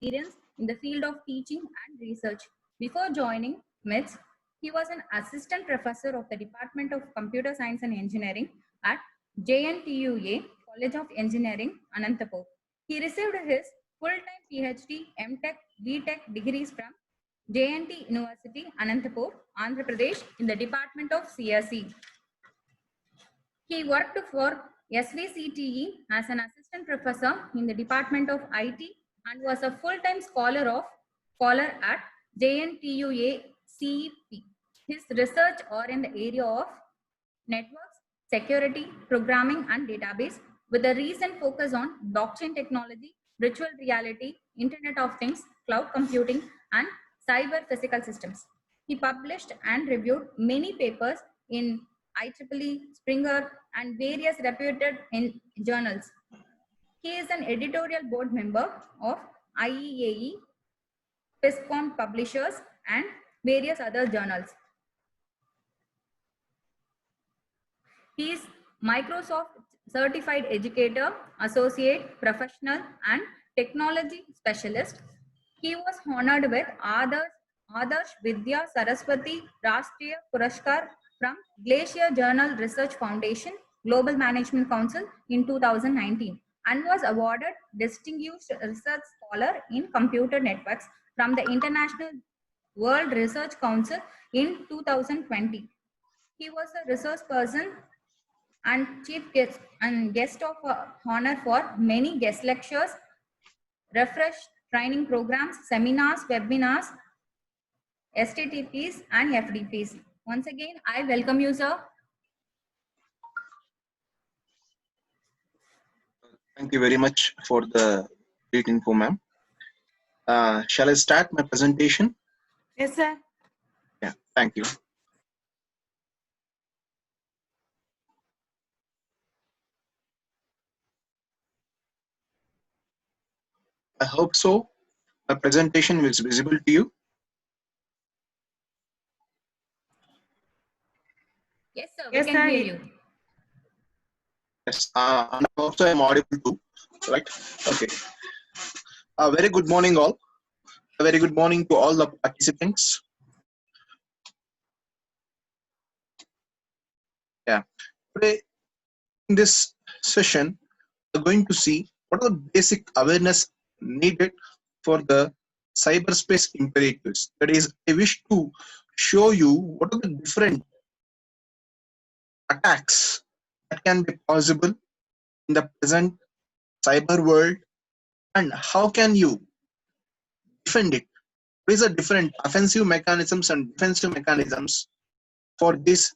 experience in the field of teaching and research. Before joining MITS, he was an assistant professor of the Department of Computer Science and Engineering at JNTUA College of Engineering, Anantapur. He received his full-time PhD, MTech, BTech degrees from JNT University, Anantapur, Andhra Pradesh in the Department of CSE. He worked for SVCTE as an assistant professor in the Department of IT and was a full-time scholar at JNTUA CEP. His research are in the area of networks, security, programming, and database, with a recent focus on blockchain technology, virtual reality, Internet of Things, cloud computing, and cyber physical systems. He published and reviewed many papers in IEEE, Springer, and various reputed journals. He is an editorial board member of IEAE, PISCOM Publishers, and various other journals. He is Microsoft Certified Educator, Associate, Professional, and Technology Specialist. He was honored with Adarsh Vidya Saraswati Rashtriya Purashkar from Glacier Journal Research Foundation, Global Management Council in 2019 and was awarded Distinguished Research Scholar in Computer Networks from the International World Research Council in 2020. He was a resource person and chief guest of honor for many guest lectures, refresh training programs, seminars, webinars, STTPs, and FDPs. Once again, I welcome you, sir. Thank you very much for the great info, ma'am. Shall I start my presentation? Yes, sir. Yeah, thank you. I hope so. My presentation is visible to you. Yes, sir. Yes, We can sir. hear you. Yes, and also I'm audible too, right? Okay. A very good morning, all. A very good morning to all the participants. Yeah. Today, in this session, we're going to see what are the basic awareness needed for the cyberspace imperatives. That is, I wish to show you what are the different attacks that can be possible in the present cyber world and how can you defend it. What is the different offensive mechanisms and defensive mechanisms for these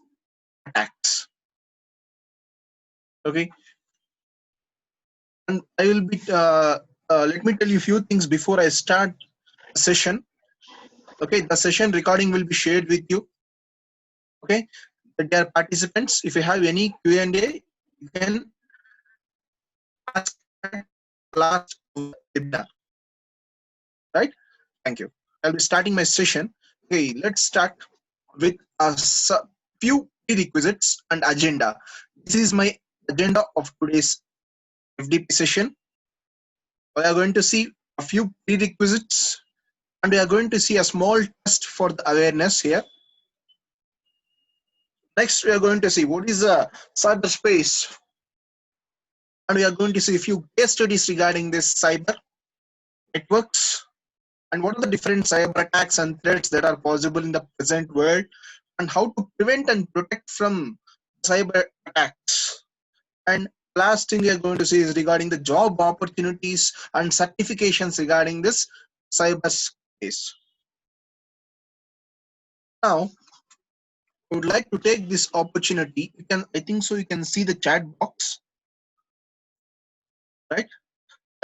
attacks? Okay, and I will be let me tell you a few things before I start the session. Okay, the session recording will be shared with you. Okay, dear participants, if you have any Q&A, you can ask at last webinar. Right? Thank you. I'll be starting my session. Okay, let's start with a few prerequisites and agenda. This is my agenda of today's FDP session. We are going to see a few prerequisites and we are going to see a small test for the awareness here. Next, we are going to see what is the cyberspace, and we are going to see a few case studies regarding this cyber networks and what are the different cyber attacks and threats that are possible in the present world and how to prevent and protect from cyber attacks. And last thing we are going to see is regarding the job opportunities and certifications regarding this cyberspace. Now, I would like to take this opportunity. You can, I think so, you can see the chat box, right?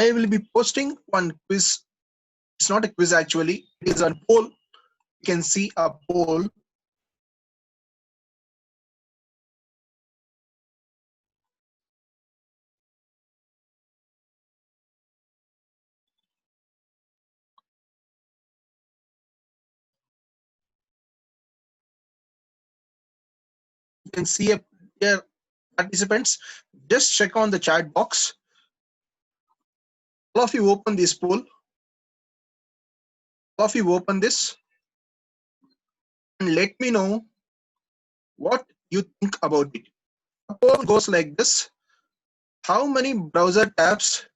I will be posting one quiz. It's not a quiz actually, it is a poll. You can see a poll. You can see a dear participants, just check on the chat box. All of you open this poll. All of you open this and let me know what you think about it. The poll goes like this. How many browser tabs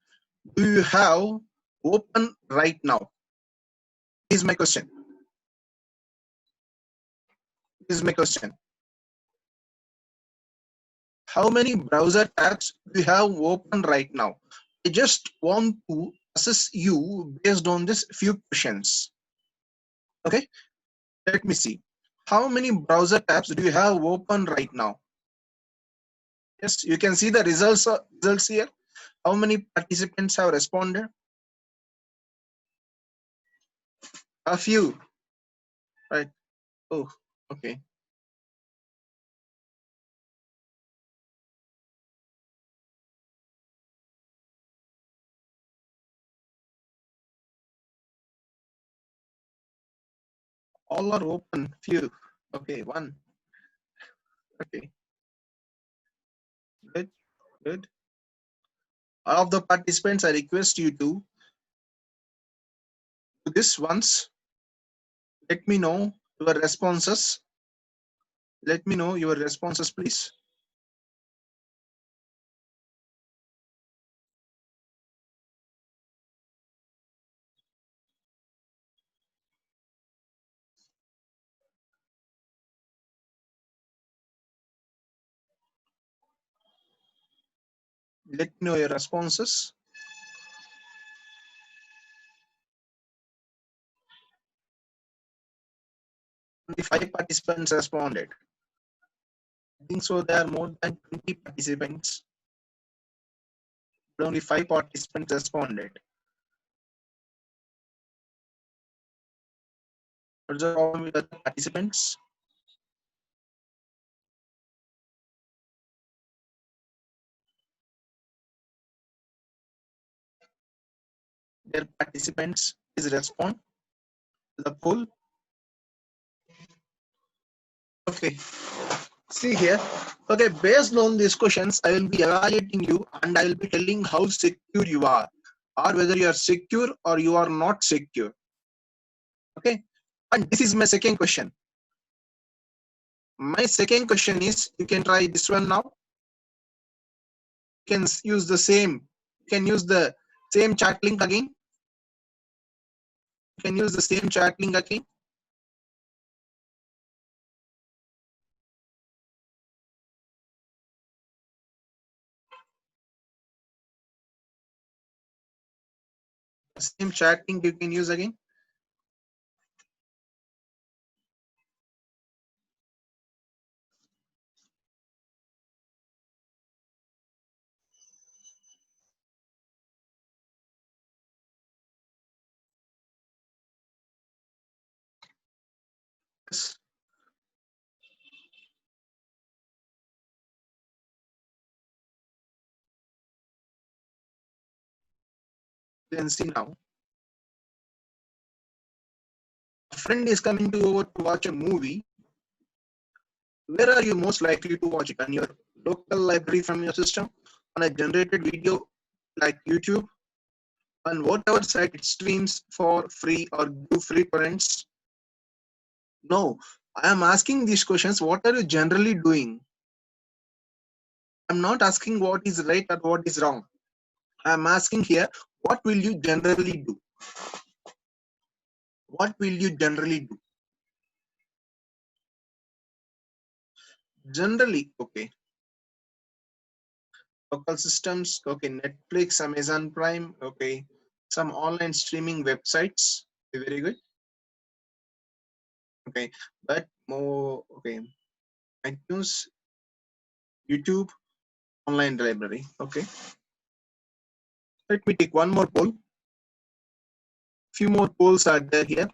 do you have open right now? This is my question. This is my question. How many browser tabs do you have open right now? I just want to assess you based on this few questions. Okay, let me see. How many browser tabs do you have open right now? Yes, you can see the results here. How many participants have responded? A few, right? Oh, okay. All are open. Few. Okay, one. Okay, good, good. All of the participants, I request you to do this once. Let me know your responses. Let me know your responses, please. Let me know your responses. Only 5 participants responded. I think so. There are more than 20 participants, but only 5 participants responded. What's the problem with the participants? Their participants is respond to the poll. Okay, see here. Okay, based on these questions, I will be evaluating you and I will be telling how secure you are, or whether you are secure or you are not secure. Okay, and this is my second question. My second question is, you can try this one now. You can use the same. You can use the same chat link again. You can use the same chat link again. Same chat link you can use again. Yes. Then see now. A friend is coming to over to watch a movie. Where are you most likely to watch it? On your local library from your system, on a generated video like YouTube, on whatever site it streams for free or give free torrents? No, I am asking these questions. What are you generally doing? I'm not asking what is right or what is wrong. I'm asking here, what will you generally do? What will you generally do? Generally, okay. Local systems, okay. Netflix, Amazon Prime, okay. Some online streaming websites, very good. Okay, but more, okay. iTunes, YouTube, online library, okay. Let me take one more poll. Few more polls are there here.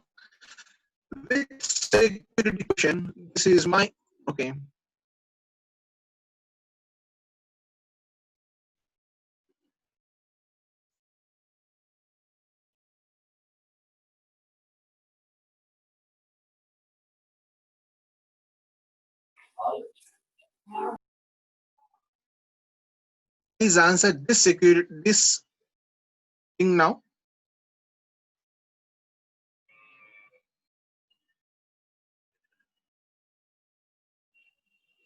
Which security question? This is my, okay. Please answer this security, this thing now.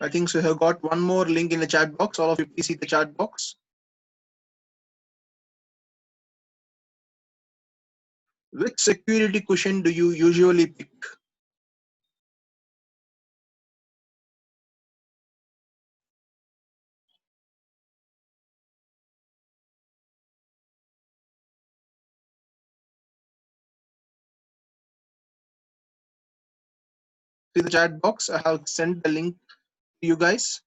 I think so. I have got one more link in the chat box. All of you please see the chat box. Which security question do you usually pick? See the chat box. I have sent the link to you guys.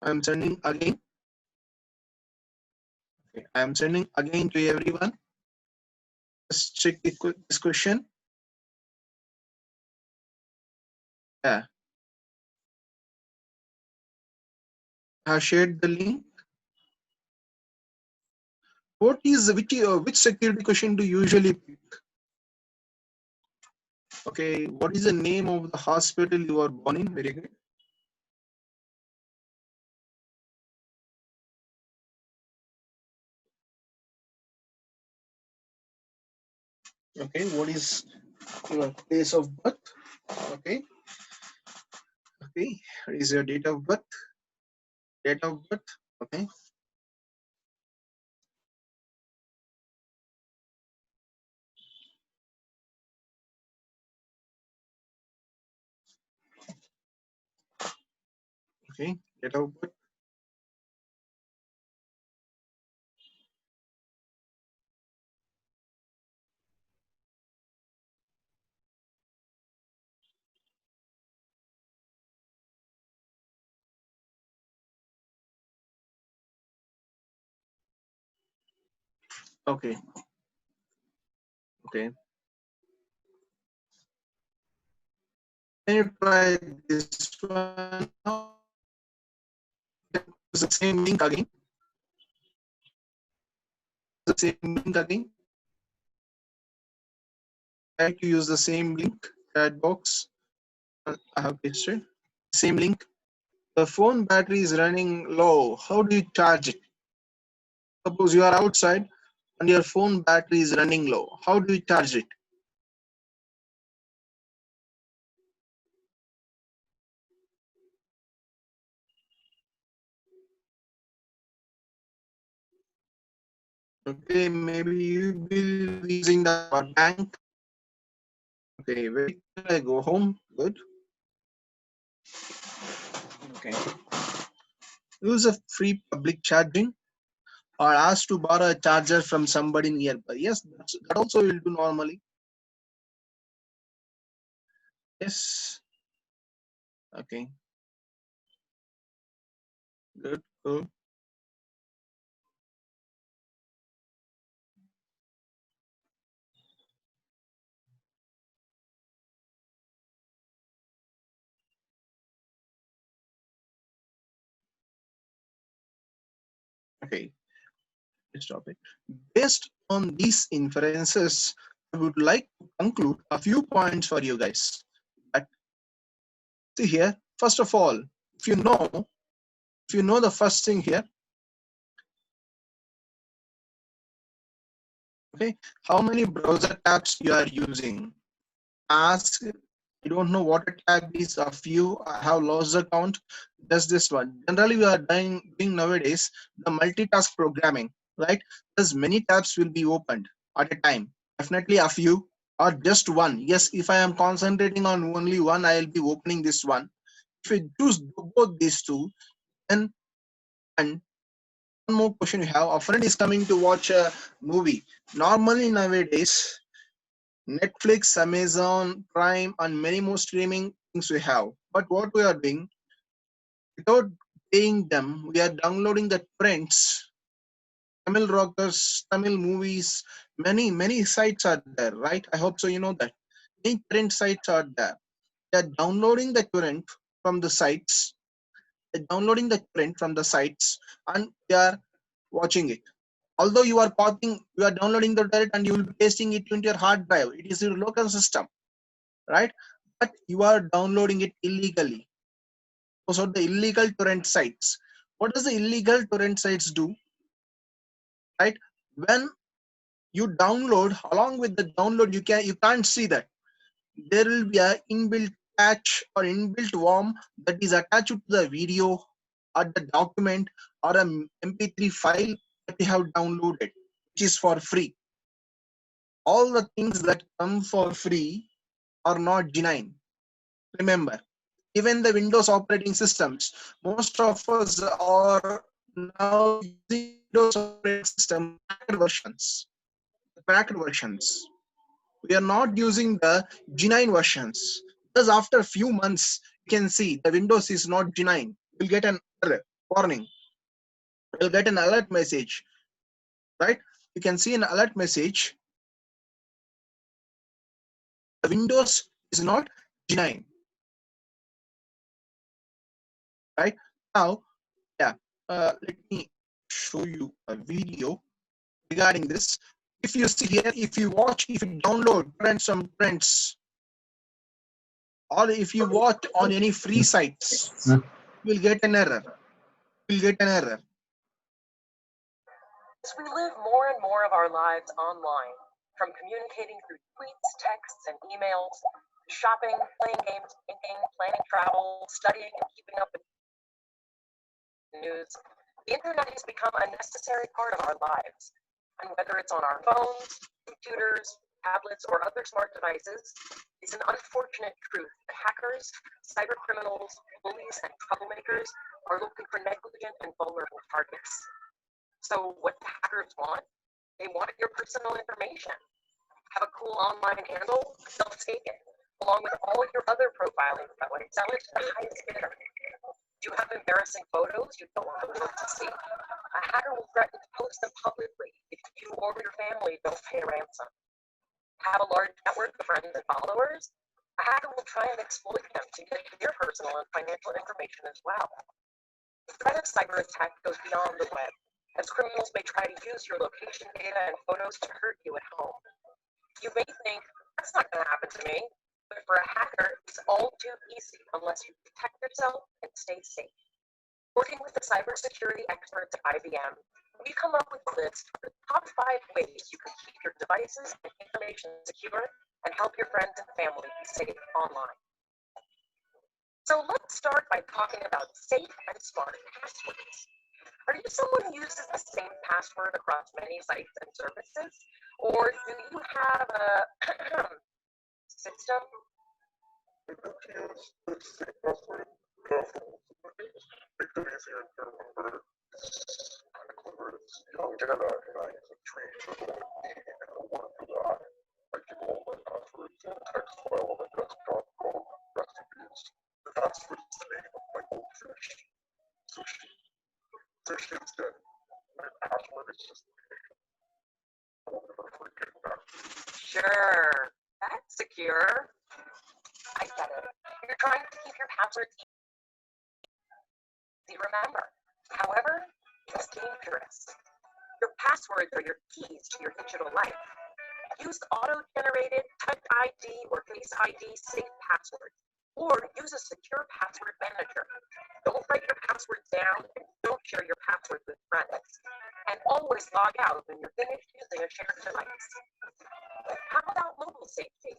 I'm sending again. Okay. I'm sending again to everyone. Just check this question. Yeah, I have shared the link. What is which security question do you usually pick? Okay, what is the name of the hospital you are born in? Very good. Okay, what is your place of birth? Okay, okay, what is your date of birth? Date of birth. Okay, okay, date of birth. Okay, okay. Can you try this one now? Use the same link again. The same link again. Try to use the same link. Chat box. I have pasted. Same link. The phone battery is running low. How do you charge it? Suppose you are outside and your phone battery is running low. How do you charge it? Okay, maybe you will be using the power bank. Okay, wait till I go home. Good. Okay. Use a free public charging or ask to borrow a charger from somebody nearby. Yes, that also will do normally. Yes. Okay. Good. Cool. Okay. Let's stop it. Based on these inferences, I would like to conclude a few points for you guys. But see here, first of all, if you know the first thing here, okay, how many browser tabs you are using? Ask. I don't know what a tab is. A few. I have lost the count. Just this one. Generally, we are doing nowadays the multitask programming, right? There's many tabs will be opened at a time. Definitely a few or just one. Yes, if I am concentrating on only one, I will be opening this one. If you choose both these two, then and one more question you have. A friend is coming to watch a movie. Normally nowadays, Netflix, Amazon Prime, and many more streaming things we have. But what we are doing, without paying them, we are downloading the trends, Tamil rockers, Tamil movies. Many sites are there, right? I hope so. You know that many trend sites are there. They are downloading the torrent from the sites. They're downloading the torrent from the sites, and they are watching it. Although you are downloading the torrent and you will be pasting it into your hard drive. It is your local system, right? But you are downloading it illegally. So the illegal torrent sites. What does the illegal torrent sites do? Right? When You download, along with the download, you can't see that. There will be a inbuilt patch or inbuilt worm that is attached to the video or the document or a MP3 file that you have downloaded, which is for free. All the things that come for free are not genuine. Remember, even the Windows operating systems, most of us are now using Windows operating system cracked versions. Cracked versions. We are not using the genuine versions. Because after a few months, you can see the Windows is not genuine. You'll get an error warning. You'll get an alert message, right? You can see an alert message. The Windows is not genuine, right? Now, yeah, let me show you a video regarding this. If you see here, if you watch, if you download some trends, or if you watch on any free sites, you will get an error. You will get an error. As we live more and more of our lives online, from communicating through tweets, texts, and emails, shopping, playing games, thinking, planning travel, studying, and keeping up with news, the internet has become a necessary part of our lives. And whether it's on our phones, computers, tablets, or other smart devices, it's an unfortunate truth that hackers, cyber criminals, bullies, and troublemakers are looking for negligent and vulnerable targets. So what do hackers want? They want your personal information. Have a cool online handle? They'll take it, along with all your other profiling info, and sell it to the highest bidder. Do you have embarrassing photos you don't want the world to see? A hacker will threaten to post them publicly if you or your family don't pay a ransom. Have a large network of friends and followers? A hacker will try and exploit them to get your personal and financial information as well. The threat of cyber attack goes beyond the web, as criminals may try to use your location data and photos to hurt you at home. You may think, that's not going to happen to me, but for a hacker, it's all too easy unless you protect yourself and stay safe. Working with the cybersecurity experts at IBM, we've come up with a list of the top 5 ways you can keep your devices and information secure and help your friends and family be safe online. So let's start by talking about safe and smart passwords. Are you someone who uses the same password across many sites and services? Or do you have a system? Make it easier to remember. Kind of clever. It's young Jedi, and I use a tree for the E and a one for the I. I keep all my passwords in a text file on my desktop called recipes. The password is the name of my goldfish, Sushi. Sushi is dead. My password is just me. I will never forget that. Sure, that's secure. I get it. You're trying to keep your passwords easy to remember. However, it's dangerous. Your passwords are your keys to your digital life. Use auto-generated Touch ID or Face ID safe passwords, or use a secure password manager. Don't write your passwords down and don't share your passwords with friends. And always log out when you're finished using a shared device. How about mobile safety?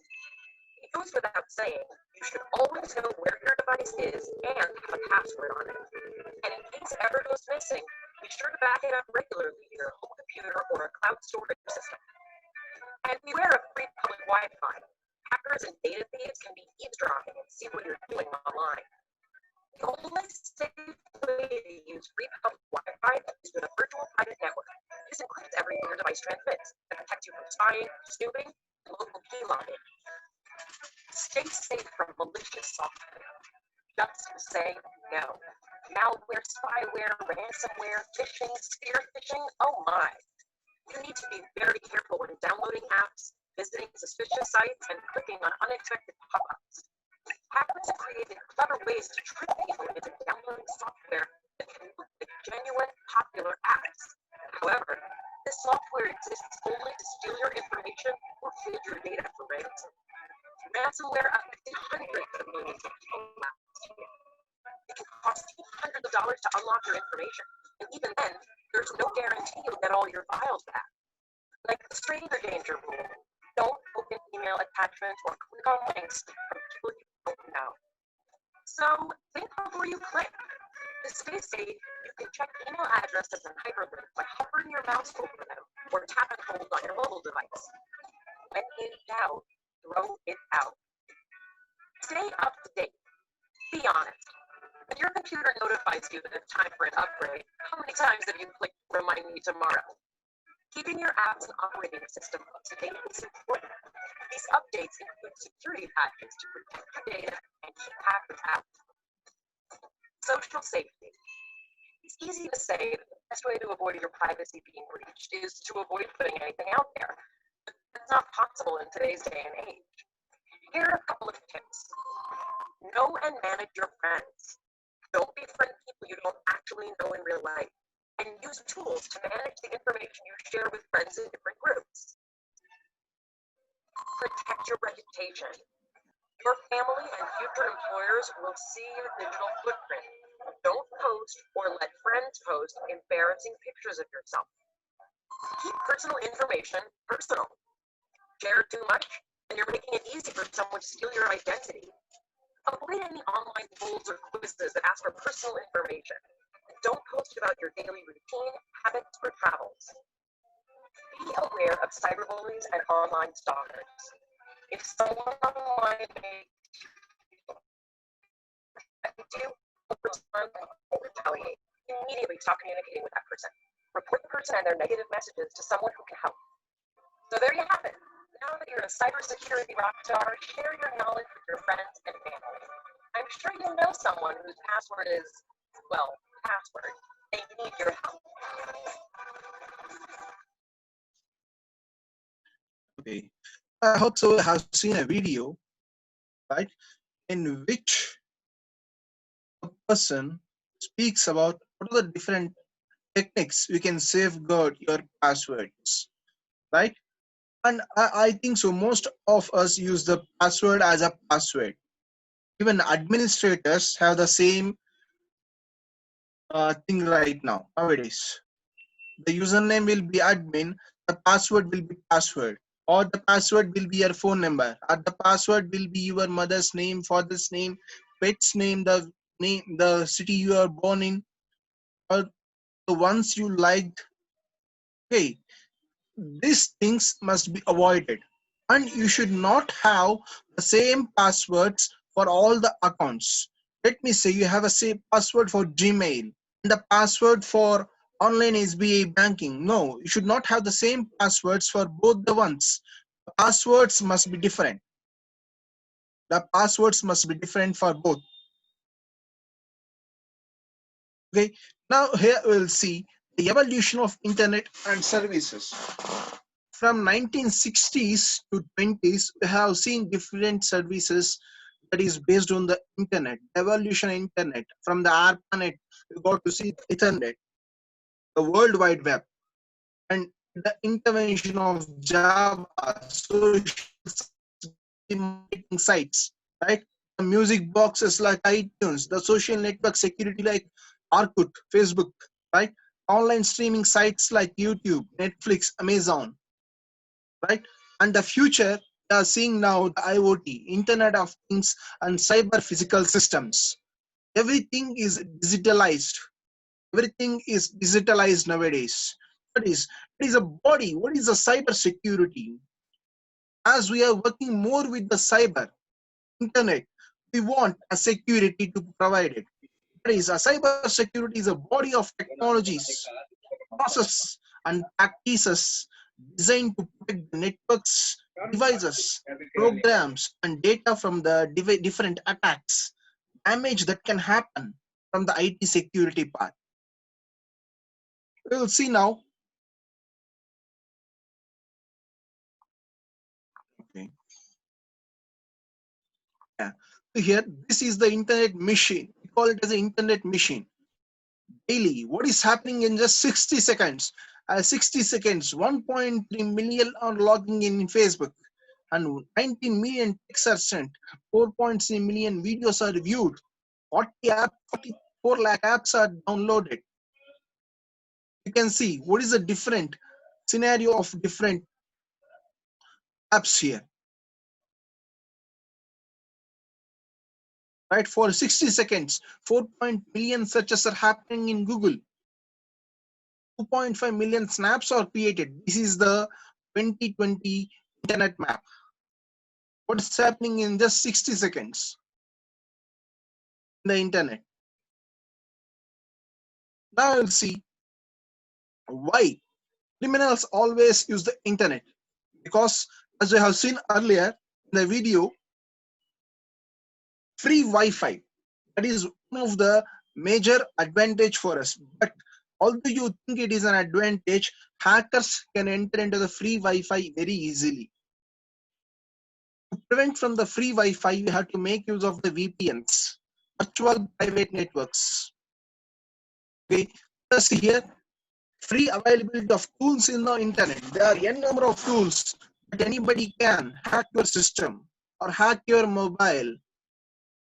It goes without saying, you should always know where your device is and have a password on it. And in case it ever goes missing, be sure to back it up regularly to your home computer or a cloud storage system. And beware of free public Wi-Fi. Hackers and data thieves can be eavesdropping and see what you're doing online. The only safe way to use free public Wi-Fi is with a virtual private network. This includes everything your device transmits and protects you from spying, snooping, and local key logging. Stay safe from malicious software. Just say no. Malware, spyware, ransomware, phishing, spear phishing, oh my. You need to be very careful when downloading apps, visiting suspicious sites, and clicking on unexpected pop-ups. Hackers have created clever ways to trick people into downloading software that can look like genuine, popular apps. However, this software exists only to steal your information or hold your data for ransom. Ransomware affected hundreds of millions of people last year. It can cost you hundreds of dollars to unlock your information, and even then, there's no guarantee you'll get all your files back. Like the stranger danger rule, don't open email attachments or click on links from people you don't know. So think before you click. To stay safe, you can check email addresses and hyperlinks by hovering your mouse over them or tap and hold on your mobile device. When in doubt, throw it out. Stay up to date. Be honest. When your computer notifies you that it's time for an upgrade, how many times have you clicked remind me tomorrow? Keeping your apps and operating system up to date is important. These updates include security patches to protect your data and keep hackers out. Social safety. It's easy to say that the best way to avoid your privacy being breached is to avoid putting anything out there. But that's not possible in today's day and age. Here are a couple of tips. Know and manage your friends. Don't befriend people you don't actually know in real life. And use tools to manage the information you share with friends in different groups. Protect your reputation. Your family and future employers will see your digital footprint. Don't post or let friends post embarrassing pictures of yourself. Keep personal information personal. Share too much, and you're making it easy for someone to steal your identity. Avoid any online polls or quizzes that ask for personal information. Don't post about your daily routine, habits, or travels. Be aware of cyberbullies and online stalkers. If someone online makes you respond or retaliate, immediately stop communicating with that person. Report the person and their negative messages to someone who can help. So there you have it. Now that you're a cybersecurity rock star, share your knowledge with your friends and family. I'm sure you know someone whose password is, well, password. They need your help. Okay. I hope so. I have seen a video, right, in which a person speaks about what are the different techniques we can safeguard your passwords, right? And I think so. Most of us use the password as a password. Even administrators have the same thing right now nowadays. The username will be admin, the password will be password, or the password will be your phone number, or the password will be your mother's name, father's name, pet's name, the city you are born in, or the ones you liked. Okay, these things must be avoided, and you should not have the same passwords for all the accounts. Let me say you have a same password for Gmail and the password for online SBA banking. No, you should not have the same passwords for both the ones. The passwords must be different. The passwords must be different for both. Okay, now here we'll see the evolution of internet and services. From 1960s to 20s, we have seen different services that is based on the internet, evolution of internet. From the ARPANET, we got to see the Ethernet, the World Wide Web, and the intervention of Java, social marketing sites, right? The music boxes like iTunes, the social network security like Orkut, Facebook, right? Online streaming sites like YouTube, Netflix, Amazon, right? And the future we are seeing now the IoT, Internet of Things, and cyber physical systems. Everything is digitalized. Everything is digitalized nowadays. What is a body? What is a cyber security? As we are working more with the cyber internet, we want a security to provide it. That is, a cyber security is a body of technologies, process, and practices designed to protect the networks, devices, programs, and data from the different attacks, damage that can happen from the IT security part. We will see now. Okay. Yeah. So here, this is the internet machine. We call it as an internet machine. Daily, what is happening in just 60 seconds? 60 seconds, 1.3 million are logging in Facebook, and 19 million texts are sent, 4.3 million videos are viewed, 44 lakh apps are downloaded. You can see what is the different scenario of different apps here. Right, for 60 seconds, 4 million searches are happening in Google. 2.5 million snaps are created. This is the 2020 internet map. What's happening in just 60 seconds in the internet? Now you'll see why criminals always use the internet. Because as we have seen earlier in the video, free Wi-Fi, that is one of the major advantage for us. But although you think it is an advantage, hackers can enter into the free Wi-Fi very easily. To prevent from the free Wi-Fi, you have to make use of the VPNs, virtual private networks. Okay, thus here, free availability of tools in the internet. There are n number of tools that anybody can hack your system or hack your mobile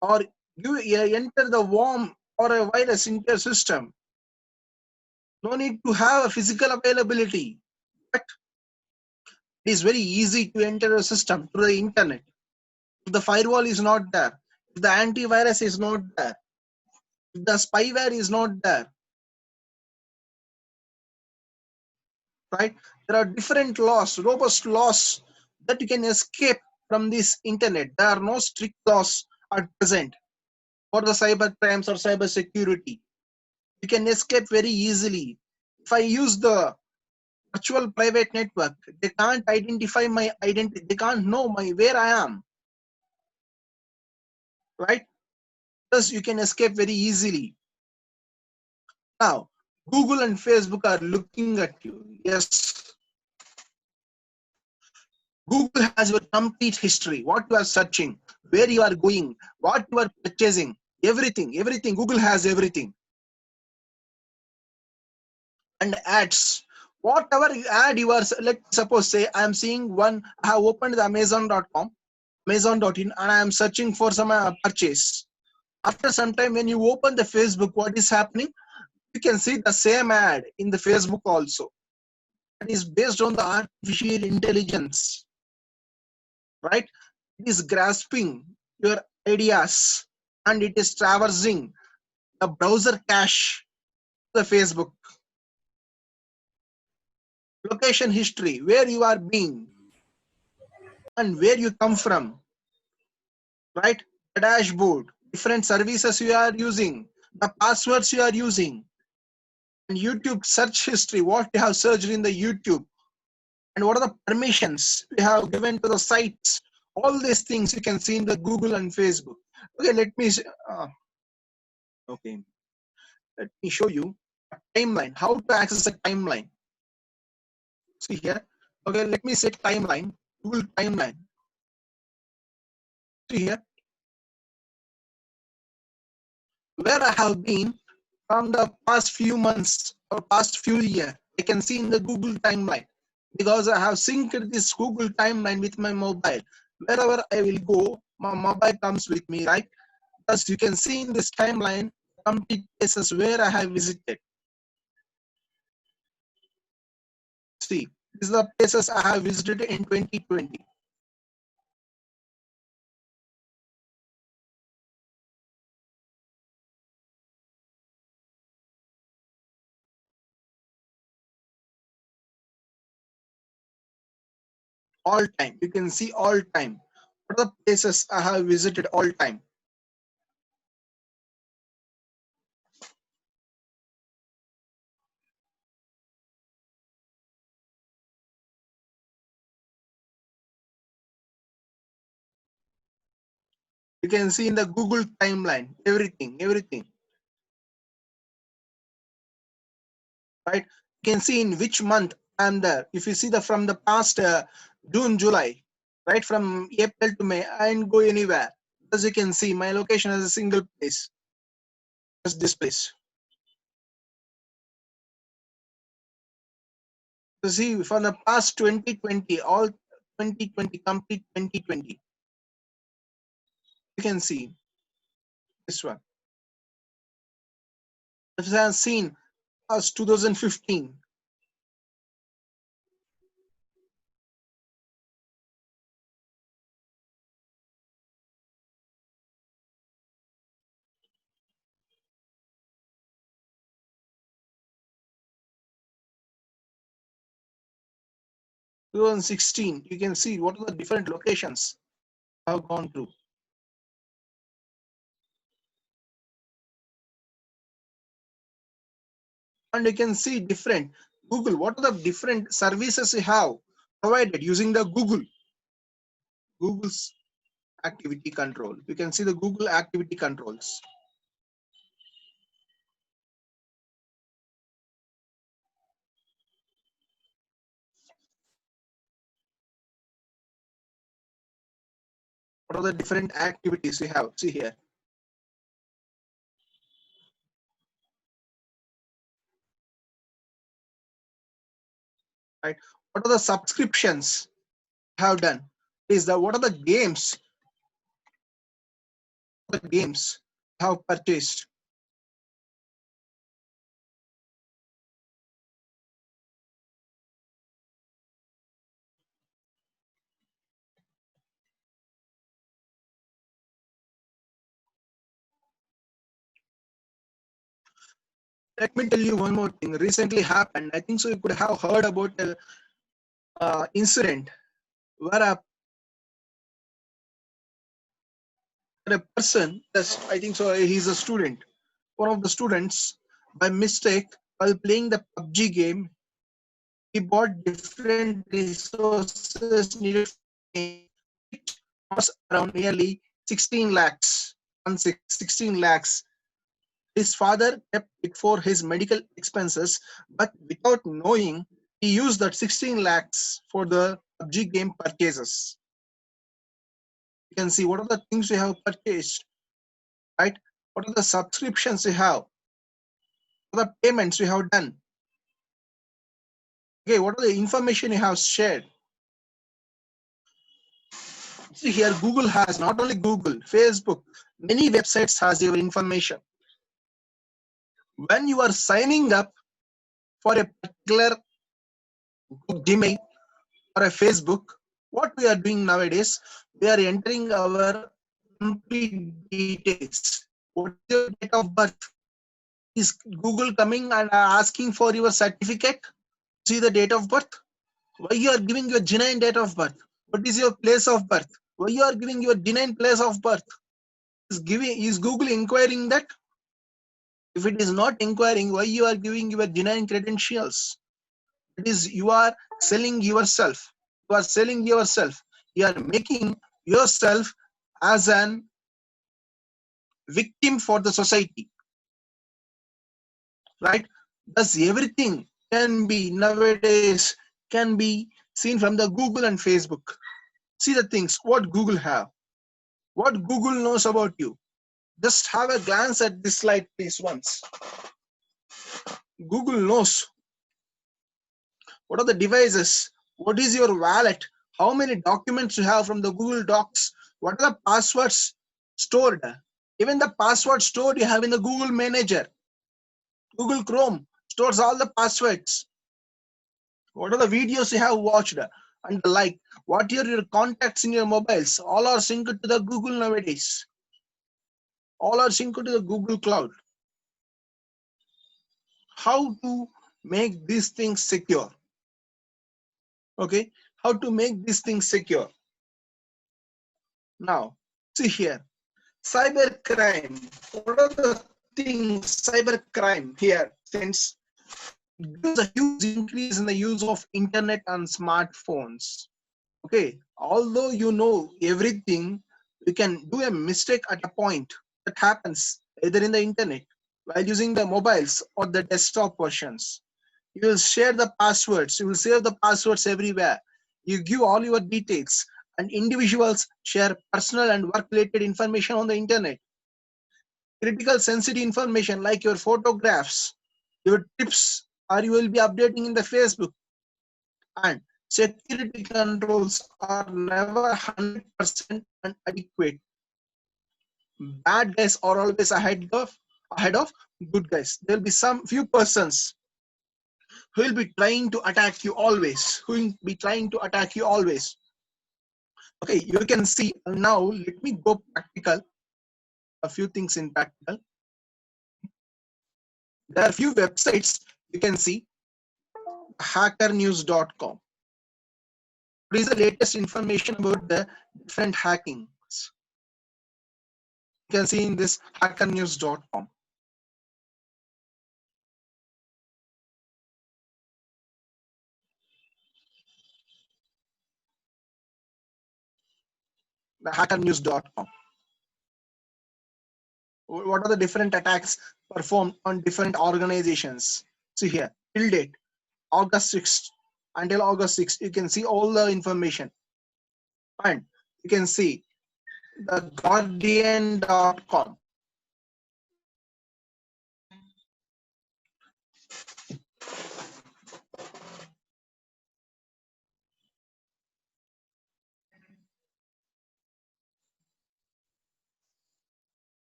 or you enter the worm or a virus into your system. No need to have a physical availability, but it is very easy to enter a system through the internet. If the firewall is not there, if the antivirus is not there, if the spyware is not there, right? There are different laws, robust laws that you can escape from this internet. There are no strict laws at present for the cyber crimes or cyber security. You can escape very easily. If I use the virtual private network, they can't identify my identity. They can't know where I am, right? Thus, you can escape very easily. Now, Google and Facebook are looking at you. Yes, Google has your complete history, what you are searching, where you are going, what you are purchasing, everything. Google has everything. And ads, whatever ad you are, let's suppose say I am seeing one, I have opened the Amazon.com, Amazon.in, and I am searching for some purchase. After some time, when you open the Facebook, what is happening? You can see the same ad in the Facebook also. It is based on the artificial intelligence, right? It is grasping your ideas and it is traversing the browser cache, the Facebook. Location history, where you are being and where you come from, right? The dashboard, different services you are using, the passwords you are using, and YouTube search history, what you have searched in the YouTube, and what are the permissions you have given to the sites. All these things you can see in the Google and Facebook. Okay, okay, let me show you a timeline, how to access a timeline. See here. Okay, let me set timeline, Google timeline. See here, where I have been from the past few months or past few years. I can see in the Google timeline because I have synced this Google timeline with my mobile. Wherever I will go, my mobile comes with me, right? Thus, you can see in this timeline complete places where I have visited. See, these are the places I have visited in 2020. All time, you can see all time. What are the places I have visited all time? You can see in the Google timeline, everything, right? You can see in which month I'm there. If you see from the past June, July, right, from April to May, I didn't go anywhere. As you can see, my location is a single place, just this place. You see, from the past 2020, all 2020, complete 2020, you can see this one. As I have seen, past 2015, 2016. You can see what are the different locations have gone through. And you can see different Google. What are the different services you have provided using the Google's activity control? You can see the Google activity controls. What are the different activities we have? See here. Right. What are the subscriptions have done? Is the what are the games? The games have purchased. Let me tell you one more thing. Recently happened. I think so. You could have heard about a incident where a person, yes, I think so. He's a student. One of the students, by mistake, while playing the PUBG game, he bought different resources needed for the game, which cost around nearly 16 lakhs. 16 lakhs. His father kept it for his medical expenses, but without knowing, he used that 16 lakhs for the PUBG game purchases. You can see what are the things we have purchased, right? What are the subscriptions we have? What are the payments we have done? Okay, what are the information you have shared? See here, Google has not only Google, Facebook, many websites has your information. When you are signing up for a particular Gmail or a Facebook, what we are doing nowadays, we are entering our complete details. What is your date of birth? Is Google coming and asking for your certificate? See the date of birth? Why you are giving your genuine date of birth? What is your place of birth? Why you are giving your genuine place of birth? Is Google inquiring that? If it is not inquiring, why you are giving your genuine credentials? It is you are selling yourself. You are selling yourself. You are making yourself as an victim for the society, right? Thus everything can be nowadays can be seen from the Google and Facebook. See the things what Google have, what Google knows about you. Just have a glance at this slide, please, once. Google knows what are the devices, what is your wallet, how many documents you have from the Google Docs, what are the passwords stored. Even the password stored you have in the Google Manager. Google Chrome stores all the passwords. What are the videos you have watched and like? What are your contacts in your mobiles? All are synced to the Google nowadays. All are synced to the Google Cloud. How to make these things secure? Okay, how to make these things secure? Now, see here, cyber crime. What are the things cyber crime here? Since there's a huge increase in the use of internet and smartphones. Okay, although you know everything, you can do a mistake at a point that happens either in the internet while using the mobiles or the desktop versions. You will share the passwords, you will save the passwords everywhere. You give all your details, and individuals share personal and work related information on the internet. Critical sensitive information like your photographs, your tips, or you will be updating in the Facebook. And security controls are never 100% adequate. Bad guys are always ahead of good guys. There will be some few persons who will be trying to attack you always. Who will be trying to attack you always. Okay, you can see now. Let me go practical. A few things in practical. There are few websites you can see. Hackernews.com. What is the latest information about the different hackings? You can see in this hackernews.com. The hackernews.com. What are the different attacks performed on different organizations? See here, till date, August 6th until August 6th, you can see all the information. And you can see the guardian.com.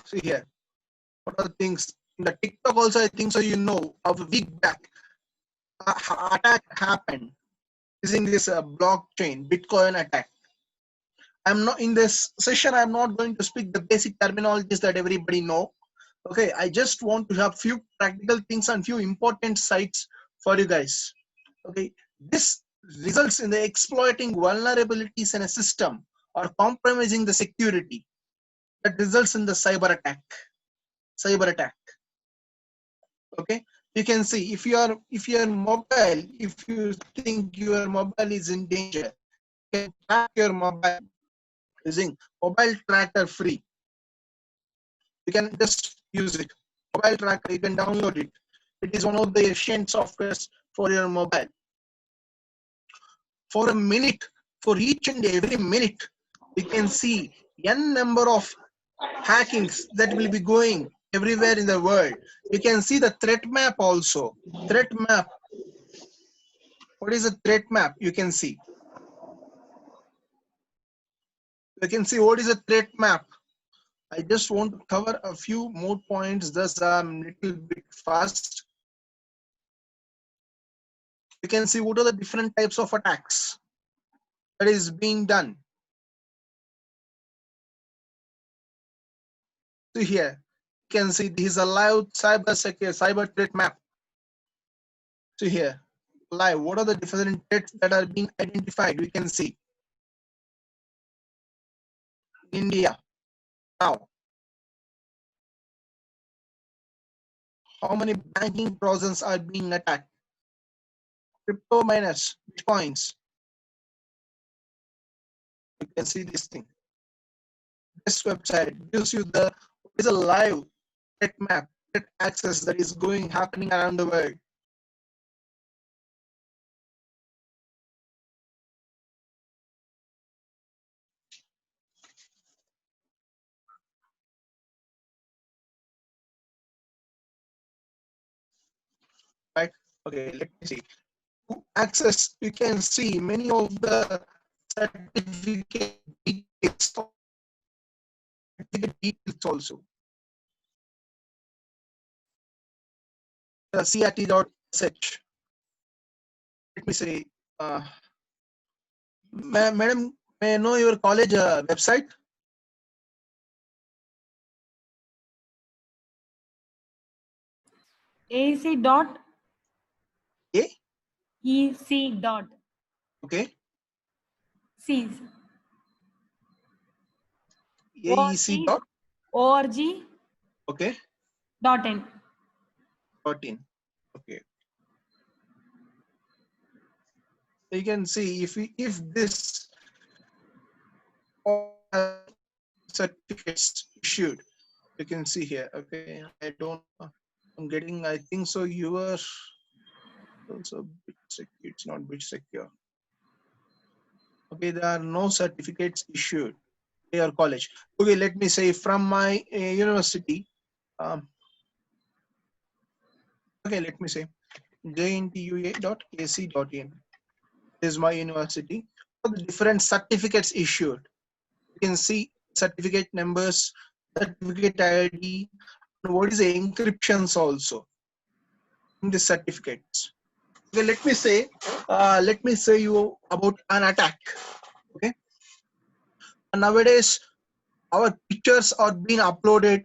See here, what are the things in the TikTok also? I think so. You know, a week back, attack happened using this blockchain Bitcoin attack. I'm not in this session. I'm not going to speak the basic terminologies that everybody know. Okay, I just want to have few practical things and few important sites for you guys. Okay, this results in the exploiting vulnerabilities in a system or compromising the security that results in the cyber attack. Okay, you can see if your mobile, if you think your mobile is in danger, you can track your mobile using mobile tracker free. You can just use it. Mobile tracker, you can download it. It is one of the ancient softwares for your mobile. For a minute, for each and every minute, you can see n number of hackings that will be going everywhere in the world. You can see the threat map also. Threat map. What is a threat map? You can see. You can see what is a threat map. I just want to cover a few more points, thus I'm a little bit fast. You can see what are the different types of attacks that is being done. See here, you can see this is a live cyber threat map. See here, live, what are the different threats that are being identified? We can see India now. How many banking trojans are being attacked? Crypto miners, bitcoins. You can see this thing. This website gives you the is a live threat map, threat access that is happening around the world. Right? Okay, let me see. To access, you can see many of the certificate details also. The CRT.sh. Let me say, madam, may I know your college website? AC dot A? EC dot Okay. C's AEC dot. org Okay. .in. .in. Okay. You can see if this certificates issued, you can see here. Okay, I'm getting, I think so you are also bit secure. It's not bit secure. Okay, there are no certificates issued by your college. Okay, let me say from my university. Okay, let me say jntua.ac.in is my university. For the different certificates issued, you can see certificate numbers, certificate ID, and what is the encryptions also in the certificates. Okay, let me say you about an attack. Okay, and nowadays our pictures are being uploaded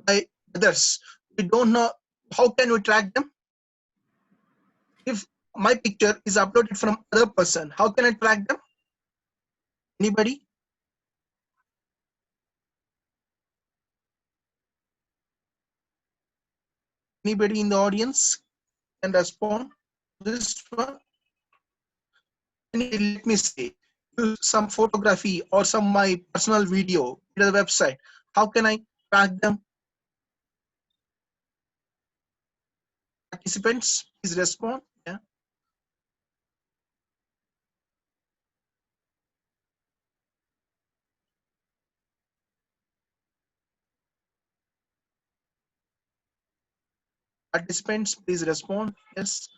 by others. We don't know how can we track them. If my picture is uploaded from other person. How can I track them? Anybody? Anybody in the audience can respond to this one? Let me say, use some photography or some my personal video to the website. How can I track them? Participants, please respond. Yeah. Participants, please respond. Yes.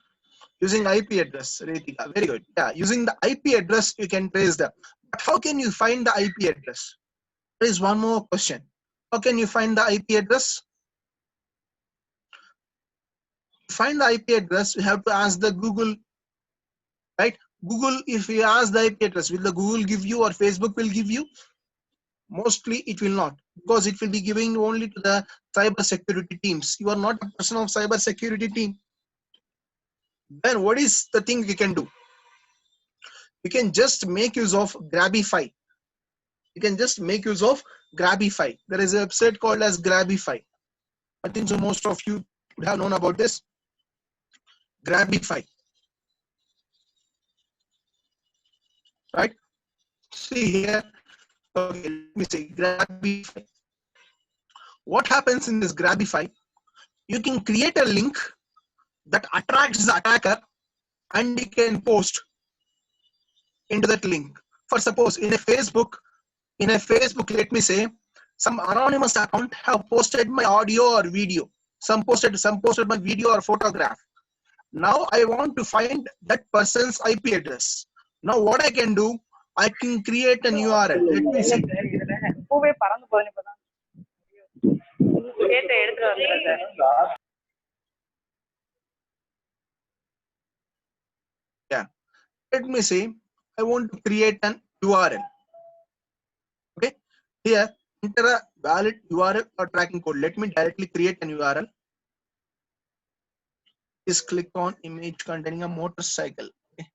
Using IP address, Ritika. Very good. Yeah. Using the IP address, you can trace them. But how can you find the IP address? There is one more question. How can you find the IP address? To find the IP address, you have to ask the Google, right? Google, if you ask the IP address, will the Google give you or Facebook will give you? Mostly it will not, because it will be giving only to the cyber security teams. You are not a person of cyber security team. Then what is the thing you can do? You can just make use of Grabify. You can just make use of Grabify. There is a website called as Grabify. I think so most of you would have known about this. Grabify. Right? See here. Okay, let me say Grabify. What happens in this Grabify? You can create a link that attracts the attacker and you can post into that link. For suppose in a Facebook, let me say, some anonymous account have posted my audio or video. Some posted my video or photograph. Now I want to find that person's IP address. Now what I can do, I can create an URL. Let me see. Yeah. Let me say, I want to create an URL. Okay. Here, enter a valid URL or tracking code. Let me directly create an URL. Just click on image containing a motorcycle. Okay.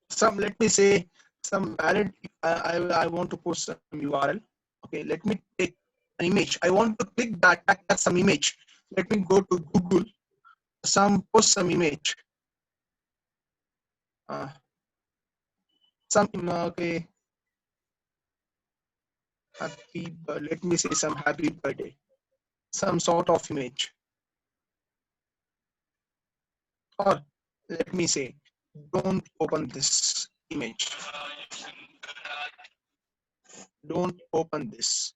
Some, let me say, some valid, I want to post some URL. Okay, let me take an image. I want to click that at some image. Let me go to Google, post some image. Okay, let me say some happy birthday, some sort of image. Or let me say, don't open this image. Don't open this.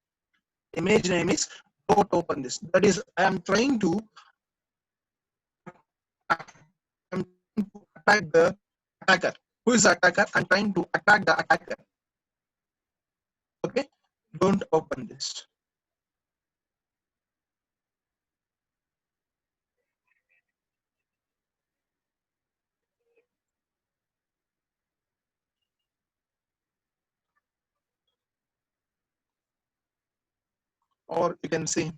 Image name is don't open this. That is, I am trying to attack the attacker. Who is the attacker? I'm trying to attack the attacker. Okay, don't open this. Or you can say,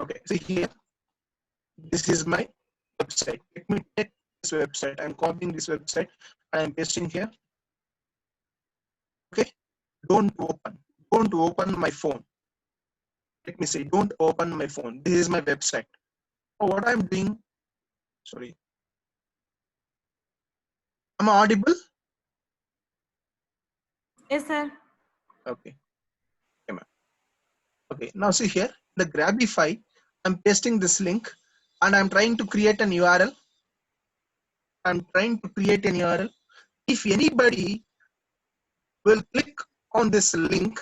okay, see here, this is my website. Let me take this website. I'm copying this website and I'm pasting here. Okay, don't open my phone. Let me say, don't open my phone. This is my website. So what I'm doing, sorry, am I audible? Yes, sir. Okay. Okay, now see here, the Grabify, I'm pasting this link and I'm trying to create an URL. If anybody will click on this link,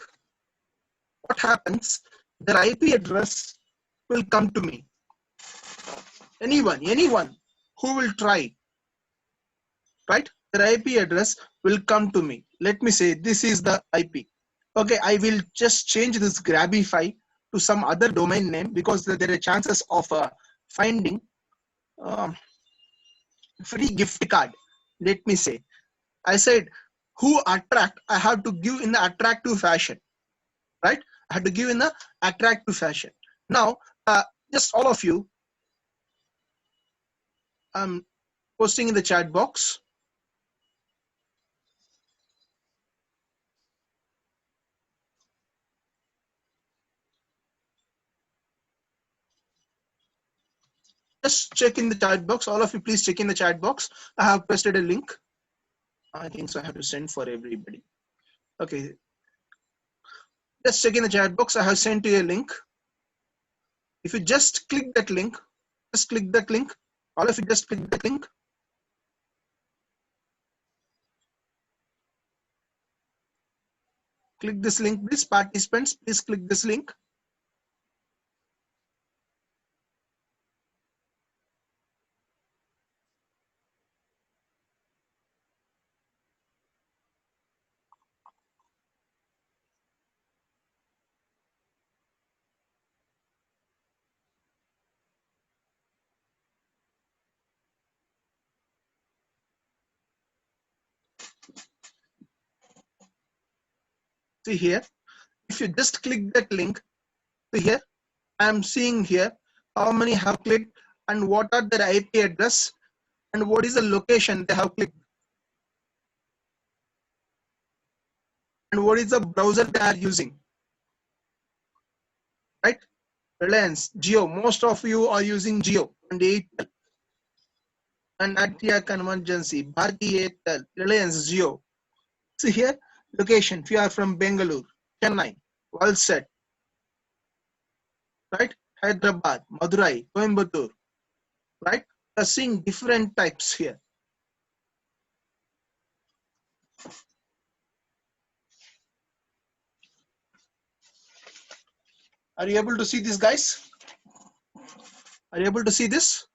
what happens? Their IP address will come to me. Anyone who will try, right? Their IP address will come to me. Let me say this is the IP. Okay, I will just change this Grabify to some other domain name because there are chances of finding free gift card. Let me say, I said who attract, I have to give in the attractive fashion, right? I have to give in the attractive fashion. Now, just all of you, I'm posting in the chat box. Just check in the chat box. All of you, please check in the chat box. I have posted a link. I think so. I have to send for everybody. Okay. Just check in the chat box. I have sent you a link. If you just click that link, just click that link. All of you just click that link. Click this link, please. Participants, please click this link. See here, if you just click that link, see here, I am seeing here how many have clicked and what are their IP address and what is the location they have clicked and what is the browser they are using, right? Reliance, Geo, most of you are using Geo and Airtel and Atia Convergency, Bharti Airtel, Reliance, Geo. See here, location, if you are from Bangalore, Chennai, Valsad, right? Hyderabad, Madurai, Coimbatore, right? Are seeing different types here. Are you able to see this, guys? Are you able to see this?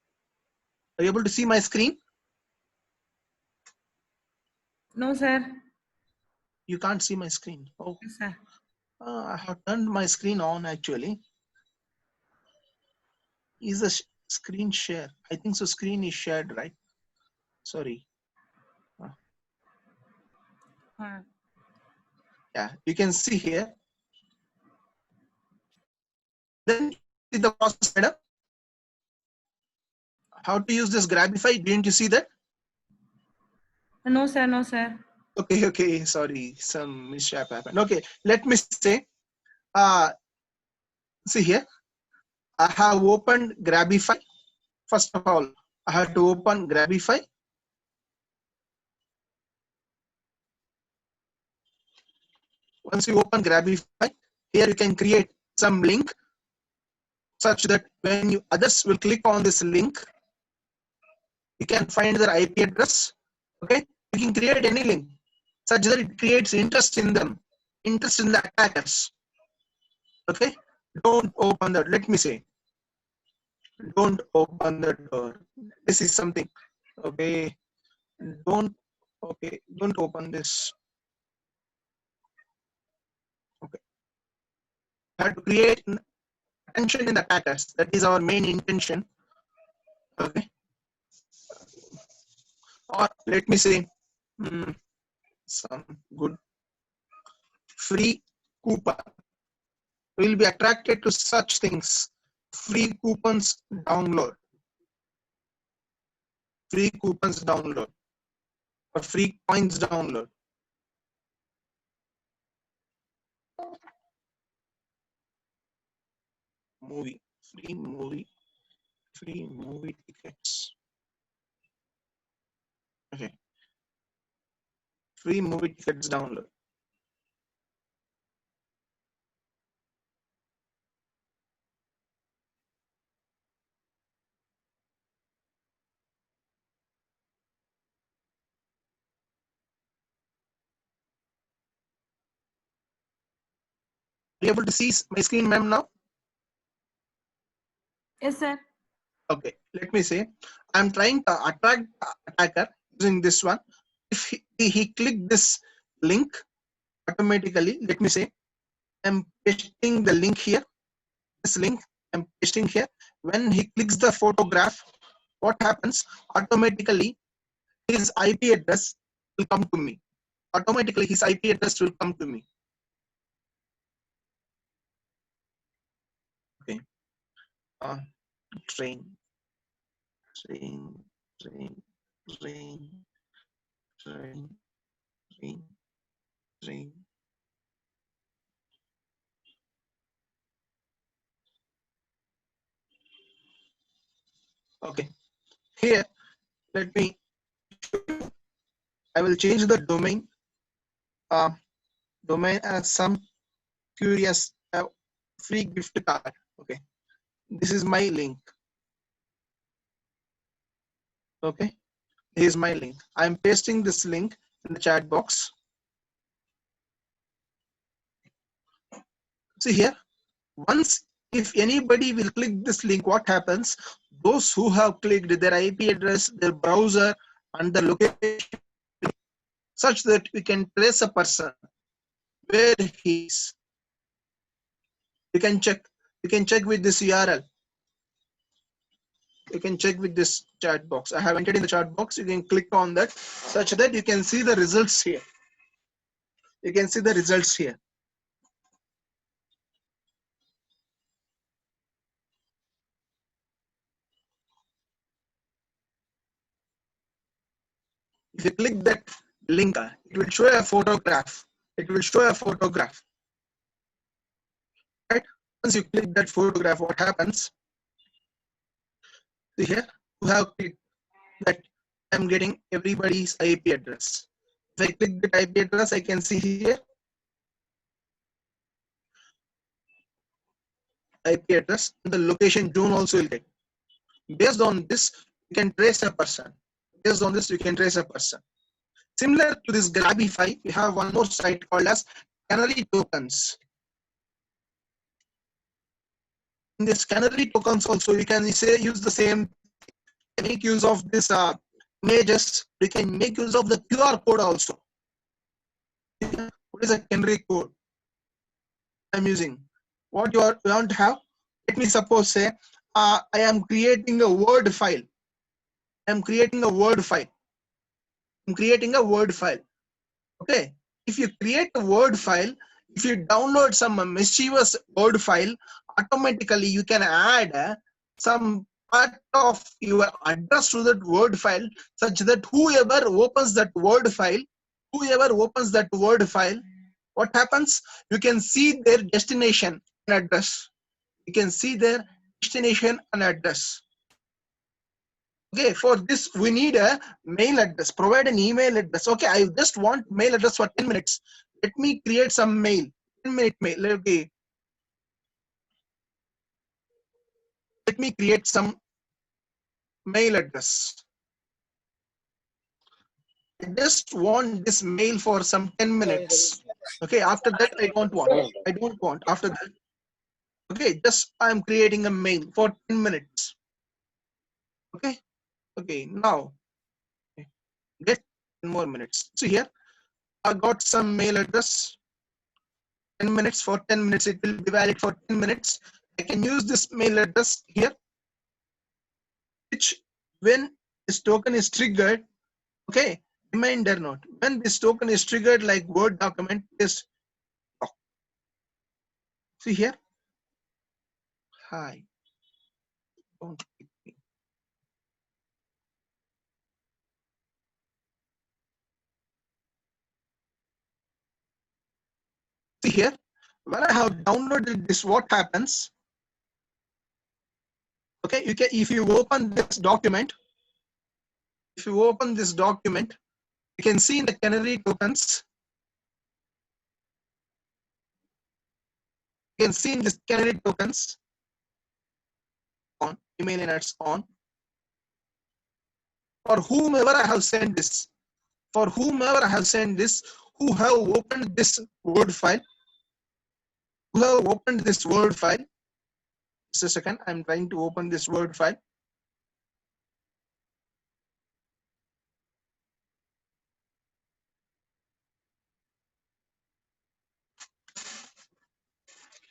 Are you able to see my screen? No, sir. You can't see my screen. Oh, Yes, sir. I have turned my screen on actually. Is the screen share? I think so. Screen is shared, right? Sorry. Yeah, you can see here. Then see the process, madam. How to use this Grabify? Didn't you see that? No, sir. No, sir. Okay. Sorry, some mishap happened. Okay, let me say. See here. I have opened Grabify. First of all, I have to open Grabify. Once you open Grabify, here you can create some link such that when you others will click on this link, you can find their IP address. Okay, you can create any link such that it creates interest in them, interest in the attackers. Okay, don't open that. Let me say, don't open the door. This is something. Okay, don't. Okay, don't open this. Okay, have to create attention in the attackers. That is our main intention. Okay, or let me say some good free coupon. We will be attracted to such things. Free coupons download, free coupons download, or free coins download. Movie, free movie, free movie tickets. Okay, free movie tickets download. Are you able to see my screen, ma'am, now? Yes, sir. Okay, let me say, I'm trying to attract the attacker using this one. If he click this link, automatically, let me say, I'm pasting the link here. This link I'm pasting here. When he clicks the photograph, what happens? Automatically, his IP address will come to me. Automatically, his IP address will come to me. Okay. Train, train, train, train, train, train, train. Okay. Here, let me. I will change the domain. Domain as some curious free gift card. Okay. This is my link. Okay. Here's my link. I'm pasting this link in the chat box. See here. Once, if anybody will click this link, what happens? Those who have clicked their IP address, their browser, and the location, such that we can trace a person where he is. You can check. You can check with this URL. You can check with this chat box. I have entered in the chat box. You can click on that, such that you can see the results here. You can see the results here. If you click that link, it will show a photograph. It will show a photograph. Right? Once you click that photograph, what happens? See here, you have clicked that I'm getting everybody's IP address. If I click the IP address, I can see here IP address and the location zone also will get. Based on this, you can trace a person. Based on this, you can trace a person. Similar to this Grabify, we have one more site called as Canary Tokens. In this Canary Tokens also, you can say use the same, make use of this images. We can make use of the QR code also. What is a Canary code I'm using? What you want to have? Let me suppose say I am creating a Word file. I'm creating a Word file. I'm creating a Word file. Okay. If you create a Word file, if you download some mischievous Word file, automatically you can add some part of your address to that Word file, such that whoever opens that Word file, what happens? You can see their destination and address. You can see their destination and address. Okay, for this we need a mail address. Provide an email address. Okay, I just want mail address for 10 minutes. Let me create some mail. 10-minute mail. Okay. Let me create some mail address. I just want this mail for some 10 minutes. Okay, after that I don't want. I don't want after that. Okay, just I'm creating a mail for 10 minutes. Okay, okay, now get 10 more minutes. So here I got some mail address. 10 minutes, for 10 minutes, it will be valid for 10 minutes. I can use this mail address here, which when this token is triggered, okay, reminder note, when this token is triggered like Word document is, see here, hi, don't click me. See here, when I have downloaded this, what happens? Okay, you can, if you open this document, you can see in the Canary tokens, you can see in this Canary tokens on email alerts on, for whomever I have sent this, who have opened this Word file, who have opened this Word file. Just a second, I'm trying to open this Word file.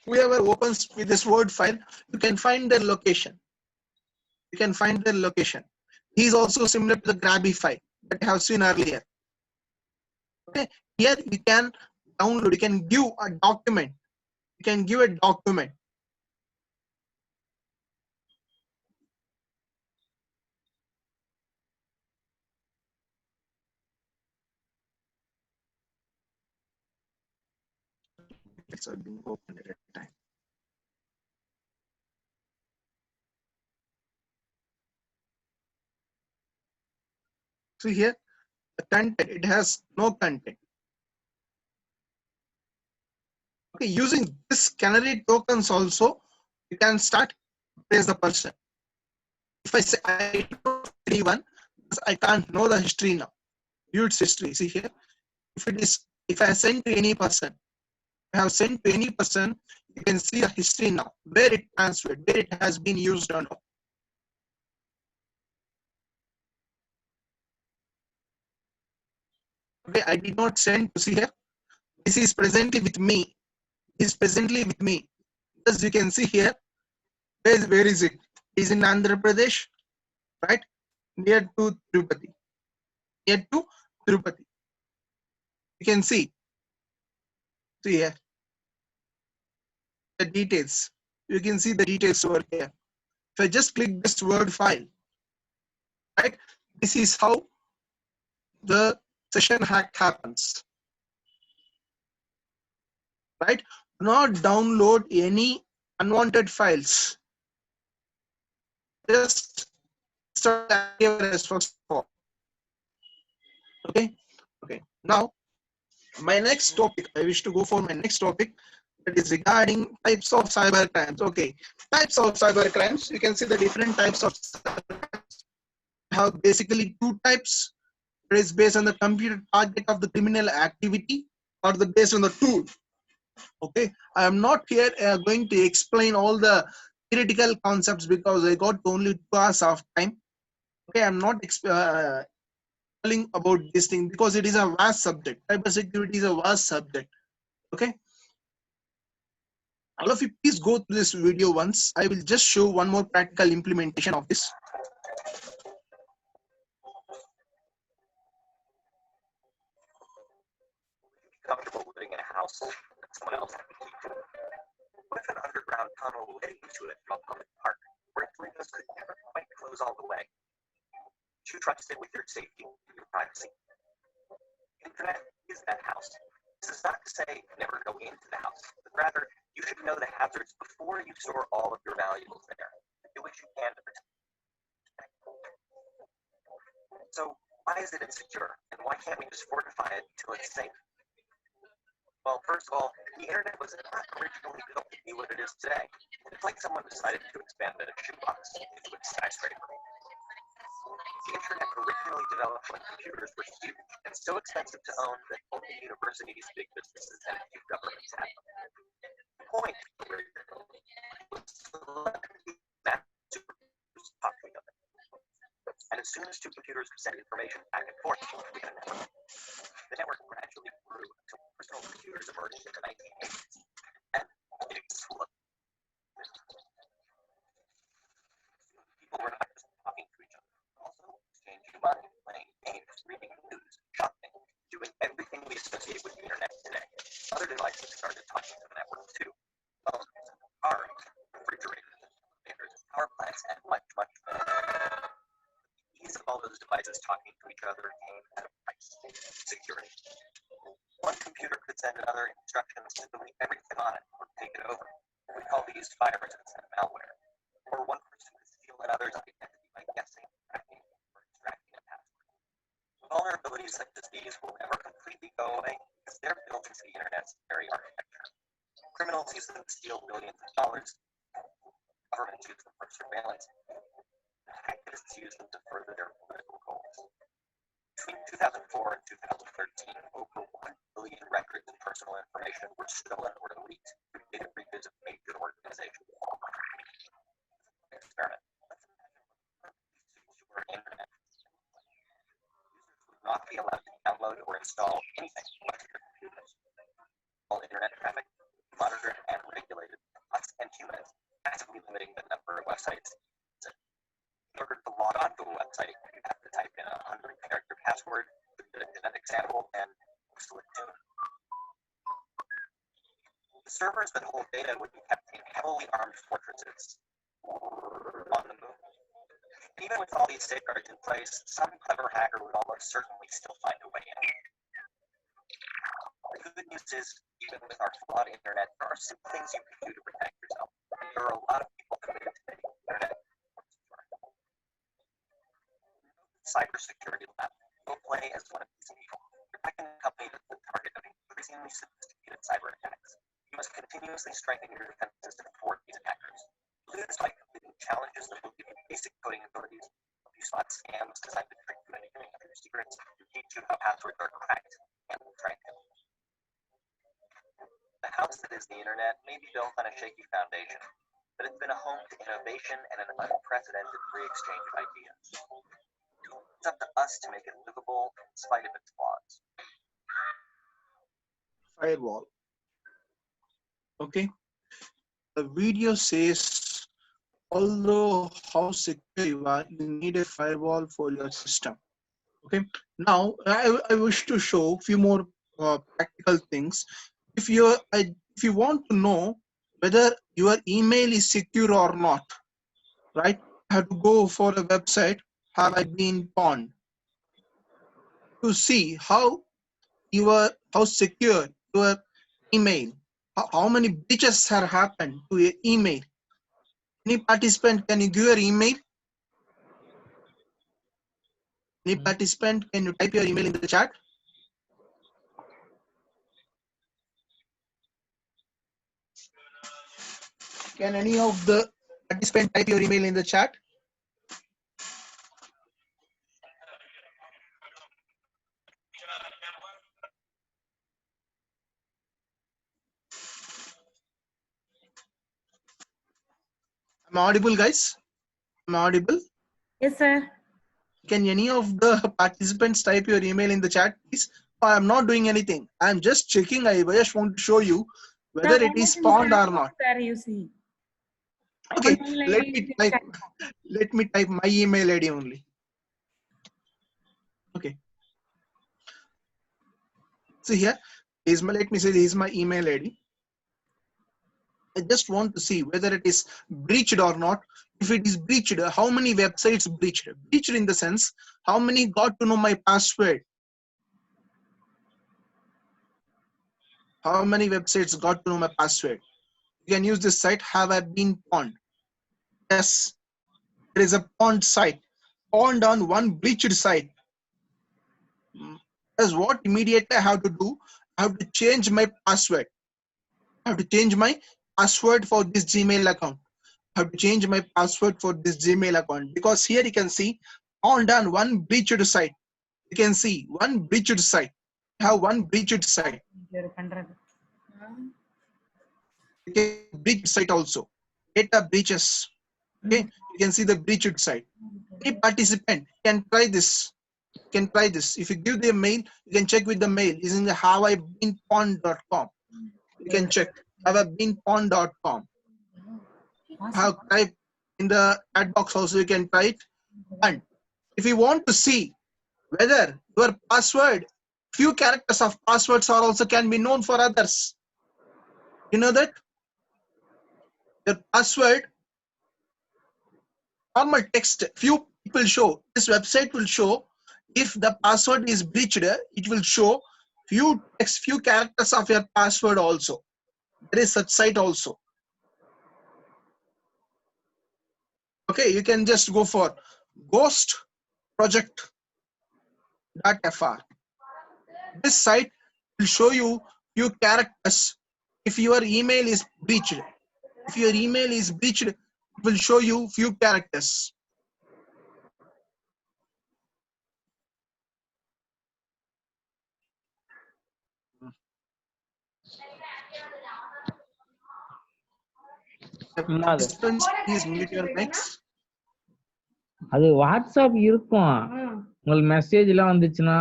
Whoever opens with this Word file, you can find their location. You can find their location. He is also similar to the Grabby file that I have seen earlier. Okay, here you can download, you can give a document. You can give a document. It's being opened at a time. See here, the content, it has no content. Okay, using this canary tokens also, you can start praise the person. If I say I don't know anyone, I can't know the history now. View its history. See here, if I send to any person, I have sent to any person, you can see the history now, where it transferred, where it has been used or not. Okay, I did not send to see here. This is presently with me. Is presently with me. As you can see here, where is it? It is in Andhra Pradesh, right? Near to Tirupati. Near to Tirupati. You can see here the details. You can see the details over here. If I just click this Word file, right? This is how the session hack happens, right? Do not download any unwanted files. Just start antivirus first of all. Okay. Okay. Now, my next topic, I wish to go for my next topic, that is regarding types of cyber crimes. Okay, types of cyber crimes. You can see the different types of cyber crimes. Have basically two types. It is based on the computer target of the criminal activity, or the based on the tool. Okay, I am not here going to explain all the theoretical concepts because I got only 2 hours of time. Okay, I'm not telling about this thing because it is a vast subject. Cybersecurity is a vast subject. Okay, all of you please go through this video once. I will just show one more practical implementation of this. Comfortable living in a house that someone else had to keep. What if an underground tunnel led into it from a public park where its windows could never quite close all the way? Would you trust it with your safety and your privacy? The internet is that house. This is not to say never go into the house, but rather you should know the hazards before you store all of your valuables there. Do what you can to protect. So why is it insecure, and why can't we just fortify it until it's safe? Well, first of all, the internet was not originally built to be what it is today. It's like someone decided to expand a shoebox into a skyscraper. The internet originally developed when computers were huge and so expensive to own that only universities, big businesses, and a few governments had them. The point was to let supercomputers talk to each other. And as soon as two computers could send information back and forth, we had a network. The network gradually grew until personal computers emerged in the 1980s. And it exploded. People were not just talking to each other, also exchanging money, playing games, reading news, shopping, doing everything we associate with the internet today. Other devices started talking to the network too. Phones, cars, refrigerators, elevators, power plants, and much, much more. The ease of all those devices talking to each other came at a price: security. One computer could send another instructions to delete everything on it or take it over. We call these viruses and malware. Or one person could steal another's identity by guessing, cracking, or extracting a password. Vulnerabilities such as these will never completely go away because they're built into the internet's very architecture. Criminals use them to steal billions of dollars. Governments use them for surveillance. Hacktivists use them to further their political goals. Between 2004 and 2013, over 1 billion records and personal information were stolen or leaked through data breaches of major organizations. Experiment. Secure internet. Users would not be allowed to download or install anything onto their computers. All internet traffic monitored and regulated, us and humans, massively limiting the number of websites. In order to log on to a website, you have to type in a 100-character password, a genetic sample, and whistle a tune. The servers that hold data would be kept in heavily armed fortresses on the moon. Even with all these safeguards in place, some clever hacker would almost certainly still find a way in. The good news is, even with our flawed internet, there are simple things you can do to protect yourself. And there are a lot of people committed to making the internet more secure. Cybersecurity Lab will play as one of these people, protecting the company that's the target of increasingly sophisticated cyber attacks. You must continuously strengthen your defenses to thwart these attackers. Do this by completing challenges that will give you basic coding abilities, help you spot scams designed to trick you into giving up your secrets, and teach you how passwords are cracked and strengthened. The house that is the internet may be built on a shaky foundation, but it's been a home to innovation and an unprecedented free exchange of ideas. It's up to us to make it livable in spite of its flaws. Firewall. Okay. The video says, although how secure you are, you need a firewall for your system. Okay. Now I wish to show a few more practical things. If you want to know whether your email is secure or not, right? I have to go for a website. Have I been pawned? To see how secure your email, how many breaches have happened to your email. Any participant, can you give your email? Any participant, can you type your email in the chat? Can any of the participants type your email in the chat? I'm audible, guys? I'm audible? Yes, sir. Can any of the participants type your email in the chat, please? I'm not doing anything. I'm just checking. I just want to show you whether The it is moment in spawned chat or not. box there you see. Okay, Email let ID me is in type. chat box. Let me type my email ID only. Okay. So here is my. Let me say this is my email ID. I just want to see whether it is breached or not. If it is breached, how many websites breached? Breached in the sense, how many got to know my password? How many websites got to know my password? You can use this site. Have I been pawned? Yes, there is a pawned site. Pawned on one breached site. That's what immediately I have to do. I have to change my password. I have to change my password for this Gmail account. I have to change my password for this Gmail account, because here you can see on done one breached site. You can see one breached site. I have one breached site. Okay, breached site also. Data breaches. Okay, you can see the breached site. Any participant can try this. Can try this. If you give the mail, you can check with the mail. Is in the haveibeenpawned.com. You can check haveibeenpawned.com. Have type in the chat box also. You can try it. And if you want to see whether your password, few characters of passwords are also can be known for others. You know that your password, normal text, few people show. This website will show if the password is breached. It will show few text, few characters of your password also. There is such site also. Okay, you can just go for ghostproject.fr. This site will show you few characters. If your email is breached, it will show you few characters. என்னது Participants, please mute your mics. அது WhatsApp இருக்கும் உங்களுக்கு message எல்லாம் வந்துச்சுன்னா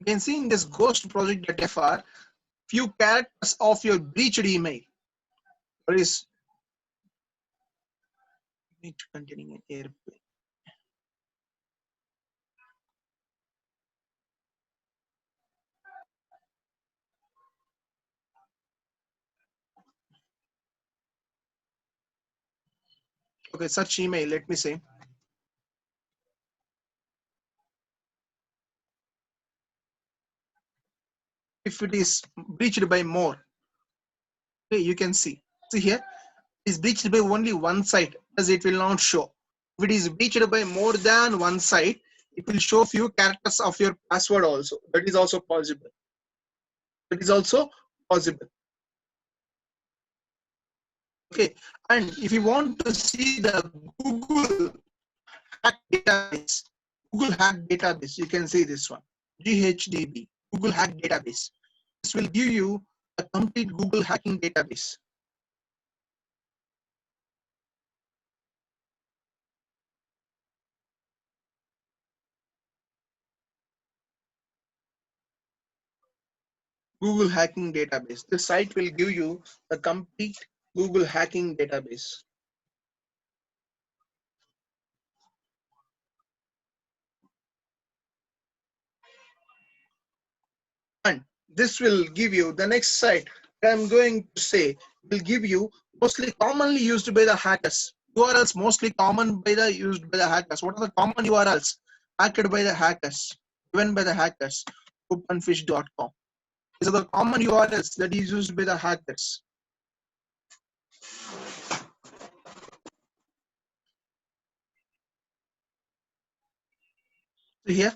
You can see in this ghost project.fr few characters of your breached email. What is image containing an airplane? Okay, search email. Let me say. If it is breached by more, okay, you can see. See here, it is breached by only one site, as it will not show. If it is breached by more than one site, it will show few characters of your password also. That is also possible. That is also possible. Okay, and if you want to see the Google hack database, Google hack database, you can see this one, GHDB, Google hack database. This will give you a complete Google hacking database. Google hacking database. This site will give you a complete Google hacking database. And this will give you the next site that I'm going to say will give you mostly commonly used by the hackers. URLs mostly common by the used by the hackers. What are the common URLs hacked by the hackers, given by the hackers? Openfish.com. These are the common URLs that is used by the hackers. So here,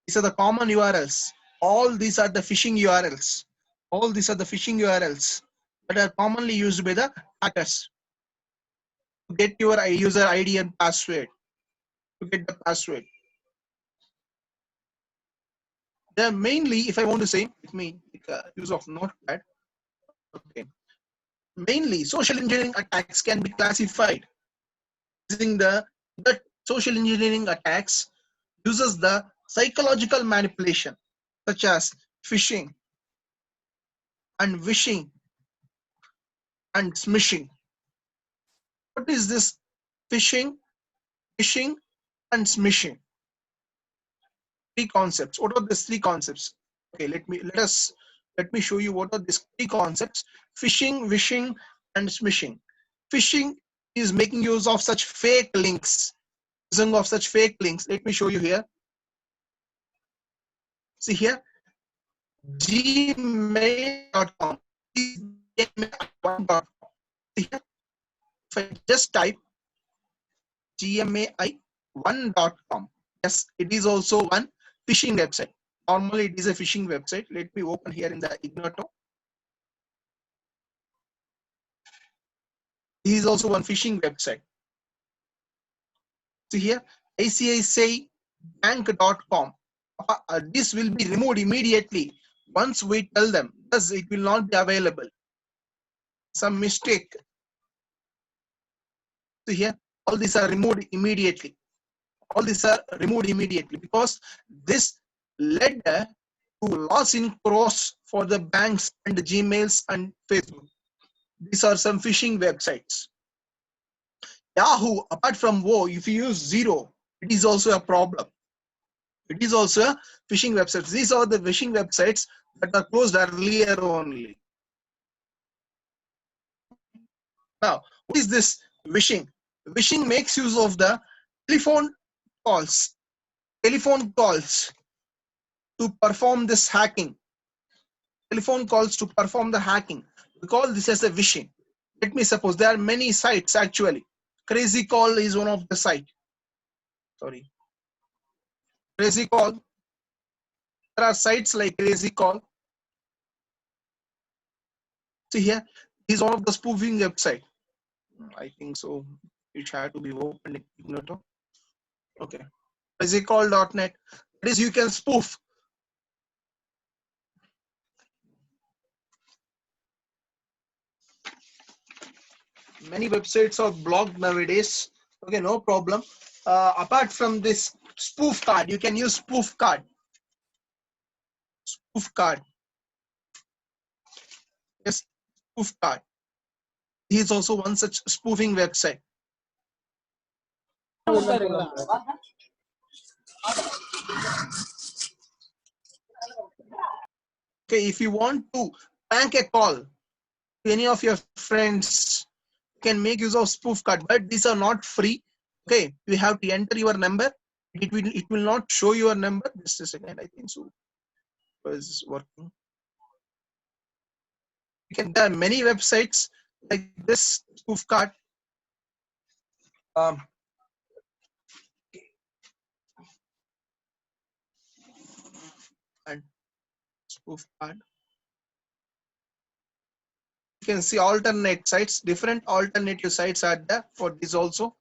these are the common URLs. All these are the phishing URLs. All these are the phishing URLs that are commonly used by the hackers to get your user ID and password. To get the password. They're mainly, if I want to say, let me take use of Notepad. Okay. Mainly, social engineering attacks can be classified using the social engineering attacks uses the psychological manipulation such as phishing and wishing and smishing. What is this phishing, phishing, and smishing? Three concepts. What are these three concepts? Okay, let me show you what are these three concepts: phishing, wishing, and smishing. Phishing is making use of such fake links. Using of such fake links. Let me show you here. See here, gmail.com. gmail1.com. See here, if I just type gmail1.com, yes, it is also one phishing website. Normally it is a phishing website. Let me open here in the Ignato. This is also one phishing website. See here, ICICIbank.com. This will be removed immediately once we tell them, thus it will not be available. Some mistake. See here, all these are removed immediately. All these are removed immediately because this led to loss in crores for the banks and the Gmails and Facebook. These are some phishing websites. Yahoo, apart from WoW, if you use zero, it is also a problem. It is also a phishing websites. These are the phishing websites that are closed earlier only. Now, what is this wishing? Wishing makes use of the telephone calls to perform this hacking. Telephone calls to perform the hacking. We call this as a wishing. Let me suppose there are many sites actually. Crazy Call is one of the site. Sorry. Crazy Call. There are sites like Crazy Call. See here, this is one of the spoofing website. I think so. It had to be opened in Ignoto. Okay. Physical.net. That is, you can spoof many websites are blocked nowadays. Okay, no problem. Apart from this spoof card, you can use spoof card. Spoof card. Yes, spoof card. He is also one such spoofing website. Okay, if you want to bank a call to any of your friends, you can make use of spoof card, but these are not free. Okay, you have to enter your number. It will not show your number. Just a second, I think so. Was working. There are many websites like this spoof card. Um, and spoof card. You can see alternate sites, different alternative sites are there for this also.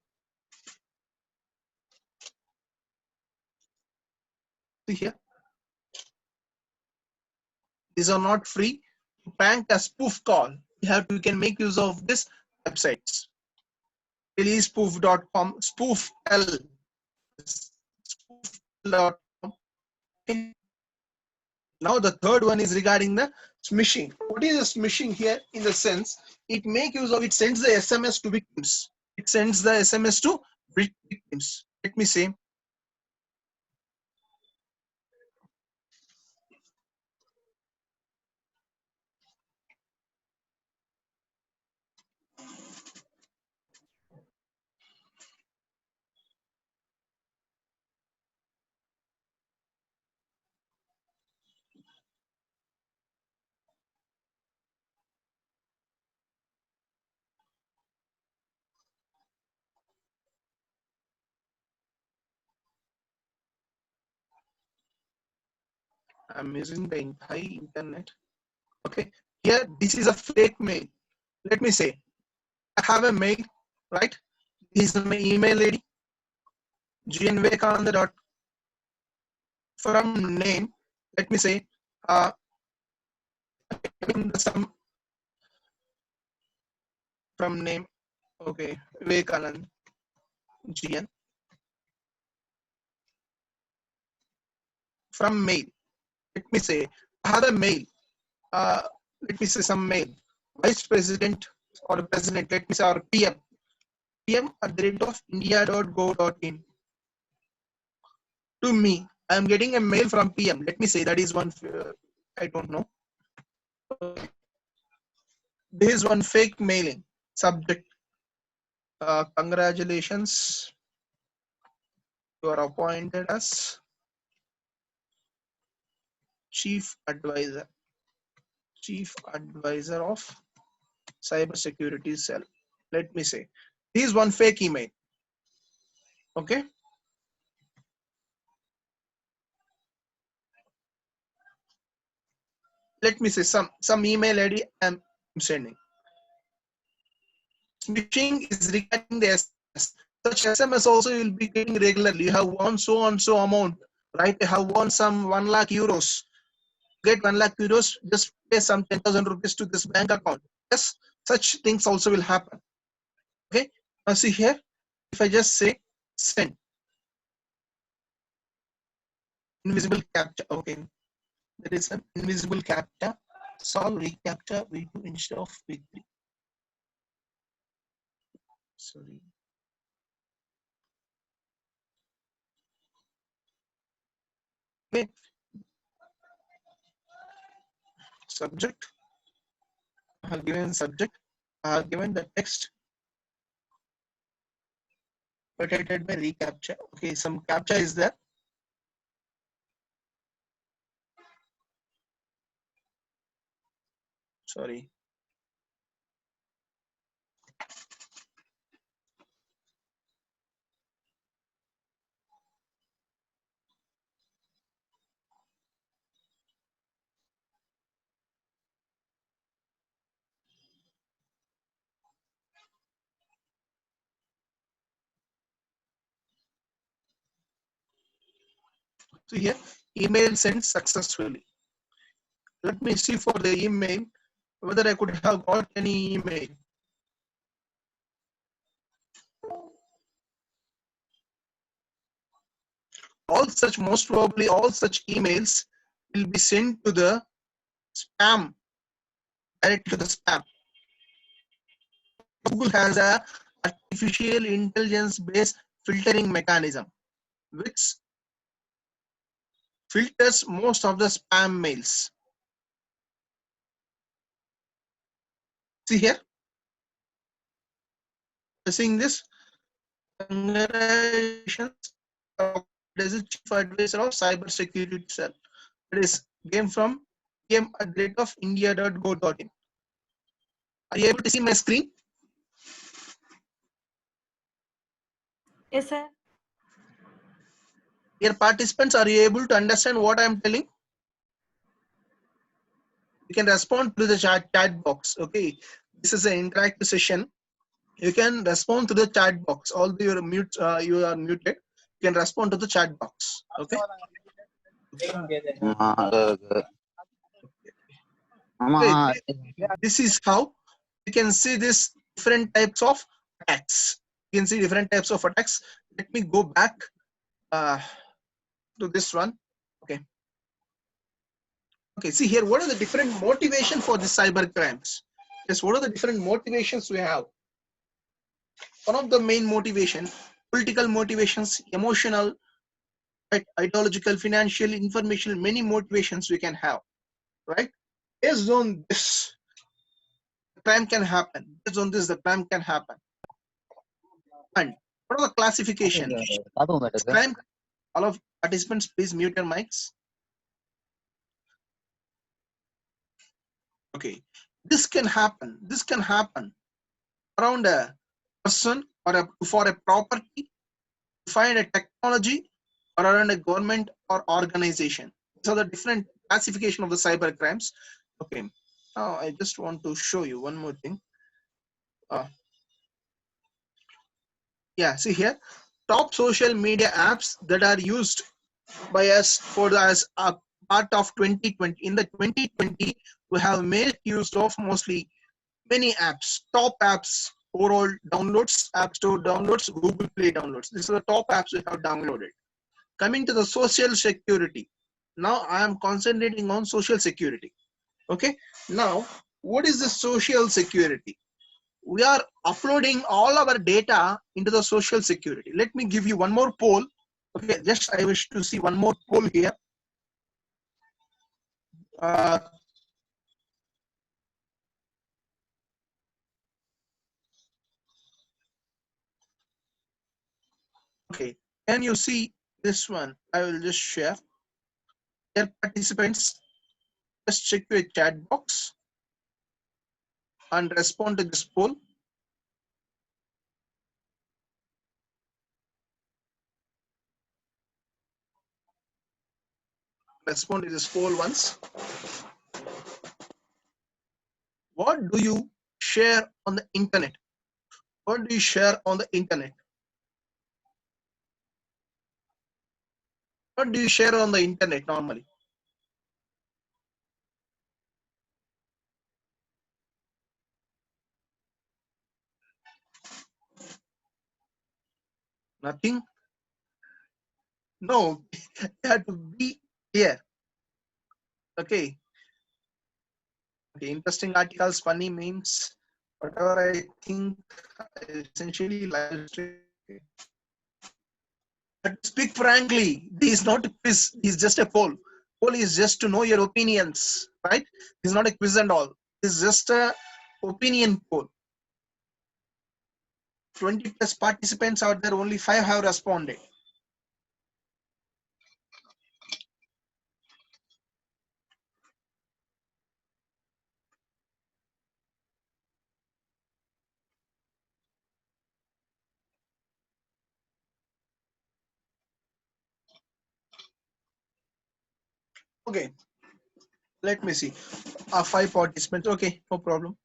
See here, these are not free. To prank a spoof call, you can make use of this websites. Spoof.com, spoofl, spoofl.com. Okay. Now the third one is regarding the smishing. What is the smishing here? In the sense, it make use of, it sends the SMS to victims. It sends the SMS to victims. Let me say, I'm using the high internet. Okay, here this is a fake mail. Let me say, I have a mail, right? This is my email ID, gnvivekananda. From name, let me say, some from name, okay, Vivekanand, GN. From mail, let me say, I have a mail, uh, let me say some mail, Vice President or President, let me say, or PM at the rate of india.go.in. To me, I am getting a mail from PM. Let me say that is one, I don't know. There is one fake mailing. Subject, congratulations, you are appointed as Chief Advisor of Cybersecurity Cell. Let me say, this is one fake email. Okay. Let me say some email ID I'm sending. Phishing is regarding the SMS. Such SMS also you will be getting regularly. You have won so and so amount, right? You have won some 1 lakh euros. Get 1 lakh euros, just pay some 10,000 rupees to this bank account. Yes, such things also will happen. Okay. Now see here, if I just say send, invisible captcha. Okay, there is an invisible captcha. Solve recaptcha v2 instead of v3. Sorry. Okay. Subject. I have given subject. I have given the text. Protected by recaptcha. Okay, some captcha is there. Sorry. So here, email sent successfully. Let me see for the email whether I could have got any email. Most probably all such emails will be sent to the spam, directly to the spam. Google has a artificial intelligence based filtering mechanism which filters most of the spam mails. See here, seeing this, congratulations, as a chief advisor of cyber security cell. It is came from pm@india.go.in. Are you able to see my screen? Yes, sir. Dear participants, are you able to understand what I am telling? You can respond to the chat box. Okay, this is an interactive session. You can respond to the chat box. Although you are muted, you can respond to the chat box. Okay. Okay. This is how you can see this different types of attacks. You can see different types of attacks. Let me go back to this one. Okay. Okay. See here, what are the different motivation for the cyber crimes? Yes, what are the different motivations we have? One of the main motivation, political motivations, emotional, right, ideological, financial, informational, many motivations we can have, right? Based on this, the crime can happen. Based on this, the crime can happen. And what are the classification? Crime. All of participants, please mute your mics. Okay, this can happen. This can happen around a person or for a property, find a technology, or around a government or organization. These are the different classification of the cyber crimes. Okay, now I just want to show you one more thing. Yeah, see here, top social media apps that are used by us for as a part of 2020. In the 2020, we have made use of mostly many apps, top apps, overall downloads, App Store downloads, Google Play downloads. These are the top apps we have downloaded. Coming to the social security. Now I am concentrating on social security. Okay. Now, what is the social security? We are uploading all our data into the social security. Let me give you one more poll. Okay, just I wish to see one more poll here. Okay, can you see this one? I will just share. Dear participants, just check your chat box and respond to this poll. Respond to this poll once. What do you share on the internet? What do you share on the internet? What do you share on the internet normally? Nothing? No, you have to be clear. Okay. Okay, interesting articles, funny memes, whatever I think essentially live stream. But speak frankly, this is not a quiz, this is just a poll. Poll is just to know your opinions, right? It's not a quiz and all. It's just a opinion poll. 20 plus participants out there, only 5 have responded. Okay, let me see. 5 participants. Okay, no problem.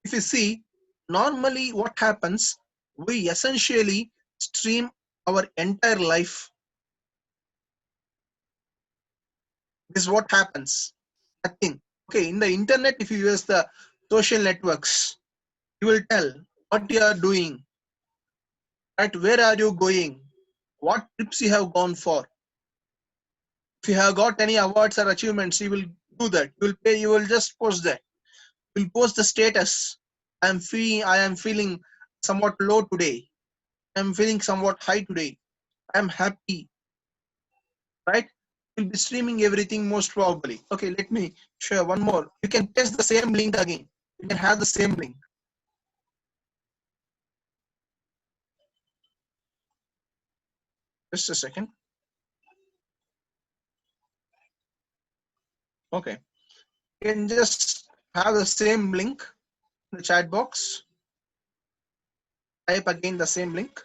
If you see, normally what happens, we essentially stream our entire life This is what happens. Nothing. Okay, in the internet, if you use the social networks, you will tell what you are doing, right? Where are you going? What trips you have gone for? If you have got any awards or achievements, you will do that. You will pay. You will just post that. You will post the status. I am feeling somewhat low today. I am feeling somewhat high today. I am happy, right? You'll be streaming everything most probably. Okay, let me share one more. You can paste the same link again. You can have the same link. Just a second. Okay. You can just have the same link in the chat box. Type again the same link.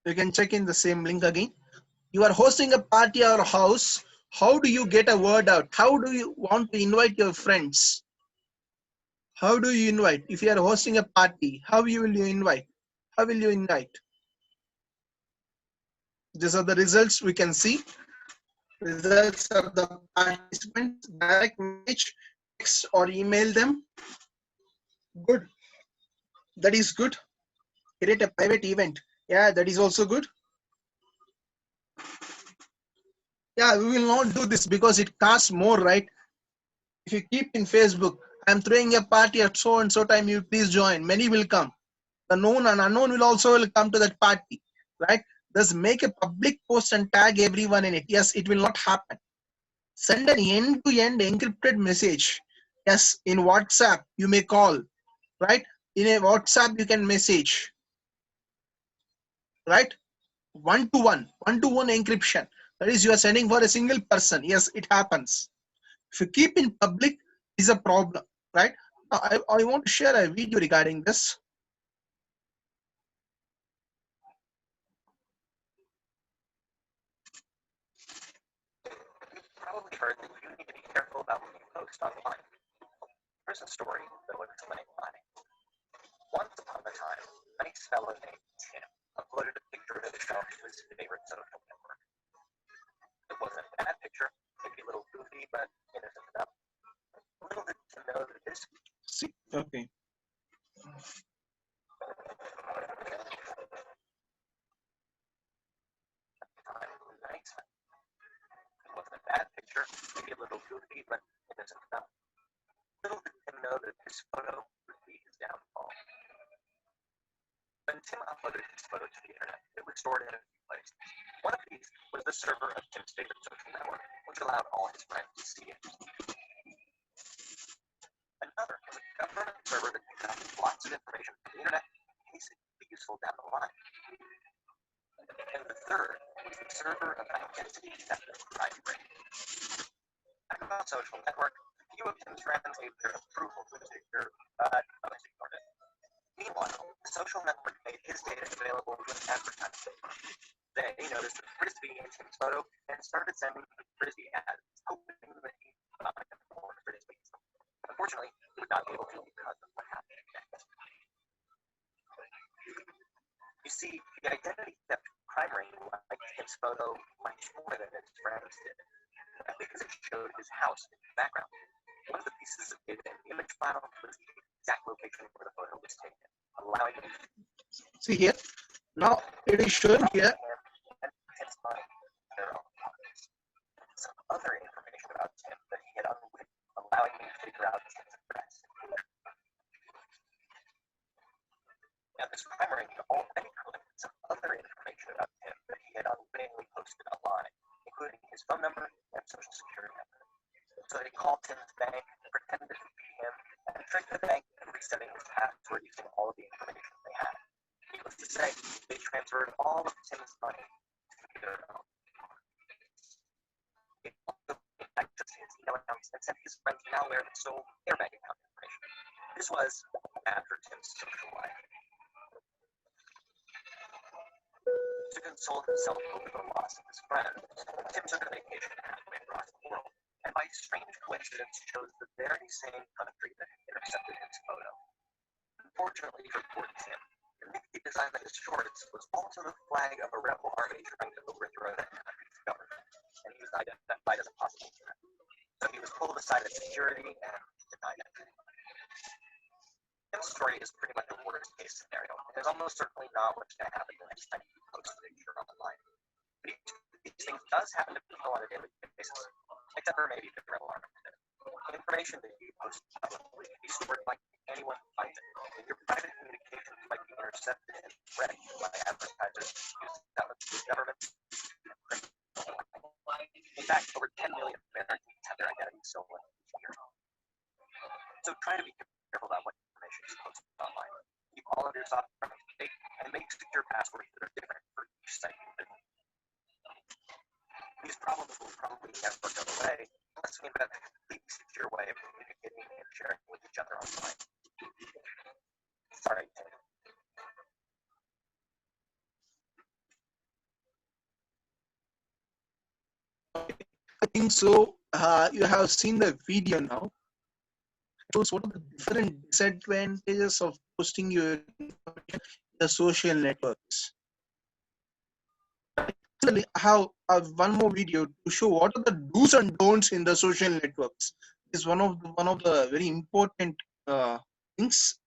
You can check in the same link again. You are hosting a party or a house. How do you get a word out? How do you want to invite your friends? How do you invite? If you are hosting a party, how will you invite? How will you invite? These are the results we can see. Results of the participants. Direct message, text or email them. Good. That is good. Create a private event. Yeah, that is also good. Yeah, we will not do this because it costs more, right? If you keep in Facebook, I'm throwing a party at so and so time, you please join. Many will come. The known and unknown will also come to that party, right? Thus make a public post and tag everyone in it. Yes, it will not happen. Send an end-to-end encrypted message. Yes, in WhatsApp, you may call, right? In a WhatsApp, you can message, right? One-to-one encryption. That is, you are sending for a single person. Yes, it happens. If you keep in public, is a problem, right? I want to share a video regarding this. You've probably heard that you need to be careful about what you post online. Here's a story that would explain why. Once upon a time, a nice fellow named Tim uploaded a picture to the shelf to his favorite social network. It wasn't a bad picture, maybe a little goofy, but innocent enough. Little did Tim know that this See, okay. time was nice. It wasn't a bad picture, maybe a little goofy, but innocent enough. Little did Tim know that this photo would be his downfall. When Tim uploaded his photo to the internet, it was stored in a few places. One of these was the server of Tim's favorite social network, which allowed all his friends to see it. Another was a government server that picked up lots of information from the internet in case it would be useful down the line. And the third was the server of identity theft and crime rate. Back on the social network, a few of Tim's friends gave their approval to the picture, but others ignored it. Meanwhile, the social network made his data available with advertising. They noticed a frisbee in Tim's photo and started sending him frisbee ads, hoping that he'd buy more frisbees. Unfortunately, he was not able to because of what happened next. You see, the identity theft crime ring liked Tim's photo much more than his friends did. That's because it showed his house in the background. One of the pieces of data in the image file was the exact location where the photo was taken, allowing him to See here. Now it is showing here. and Tim's money in their own pockets. Some other information about Tim that he had unwittingly, allowing him to figure out Tim's address. Now, this crime ring already collected some other information about Tim that he had unwittingly posted online, including his phone number and social security number. So they called Tim's bank, pretended to be him, and tricked the bank into resetting his password using all of the information they had. Needless to say, they transferred all of Tim's money to their own. They also accessed his email accounts and sent his friends malware that stole their bank account information. This was bad for Tim's social life. To console himself over the loss of his friend, Tim took a vacation halfway across the world and and by strange coincidence chose the very same country that had intercepted his photo. Unfortunately for poor Tim, the nifty design of his shorts was also the flag of a rebel army trying to overthrow that country's government, and he was identified as a possible threat. So he was pulled aside at security and denied entry. Tim's story is pretty much a worst case scenario, and there's almost certainly not what's going to happen the next time you post a picture online. But these things does happen to people on a daily basis, except for maybe the rebel army. Information that you post publicly can be stored by anyone who finds it, and your private communications might be intercepted and read by advertisers used government. In fact, over 10 million Americans have their identities stolen each year. So try to be careful about what information is posted online. Keep all of your software up to date and make secure passwords that are different for each site you visit. These problems will probably never go away unless we invent a completely secure way of communicating and sharing with each other online. Sorry, Tim. I think so. You have seen the video now. It shows what are the different disadvantages of posting your information in the social networks. Similarly, I have one more video to show what are the do's and don'ts in the social networks. It's one of the very important things.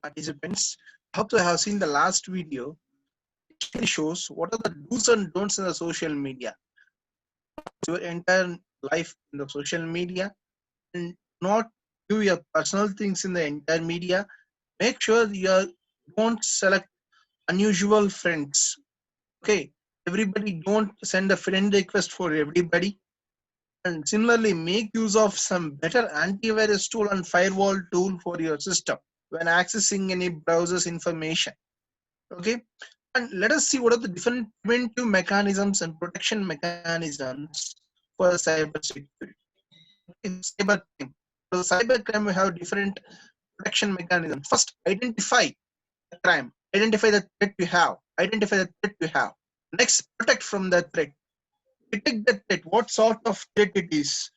Participants, I hope you have seen the last video. It clearly shows what are the do's and don'ts in the social media. Your entire life in the social media, and not do your personal things in the entire media. Make sure you don't select unusual friends. Okay, Everybody don't send a friend request for everybody. And similarly, make use of some better antivirus tool and firewall tool for your system when accessing any browser's information. Okay, and let us see what are the different preventive mechanisms and protection mechanisms for cybersecurity. Cybercrime. For cybercrime, we have different protection mechanisms. First, identify the crime, identify the threat you have, identify the threat you have. Next, protect from the threat. Detect the threat, what sort of threat it is,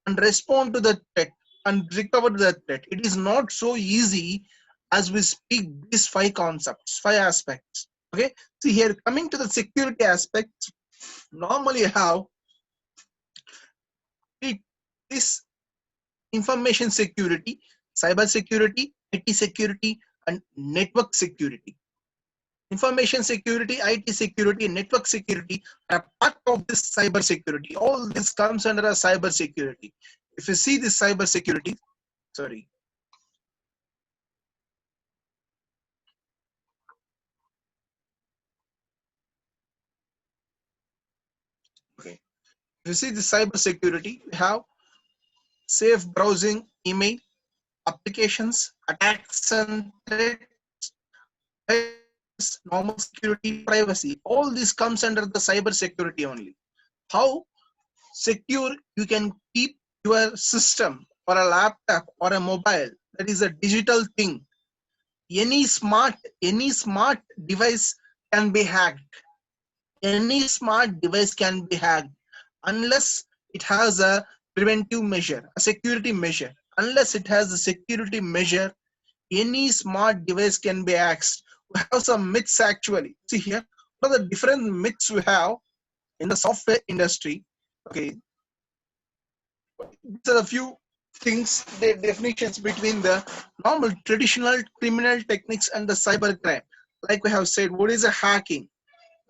and respond to the threat and recover the threat. It is not so easy as we speak these five concepts, five aspects. Okay, see here, coming to the security aspects, normally you have this information security, cyber security, IT security, and network security. Information security, IT security, network security are part of this cyber security. All this comes under a cyber security. If you see this cyber security, sorry. Okay. If you see the cyber security, we have safe browsing, email, applications, attacks and threats, normal security, privacy. All this comes under the cyber security only. How secure you can keep your system or a laptop or a mobile, that is a digital thing. Any smart device can be hacked. Any smart device can be hacked unless it has a preventive measure, a security measure. Unless it has a security measure, any smart device can be hacked. We have some myths actually. See here, what are the different myths we have in the software industry? Okay, these are a few things, the definitions between the normal traditional criminal techniques and the cyber crime. Like we have said, what is a hacking?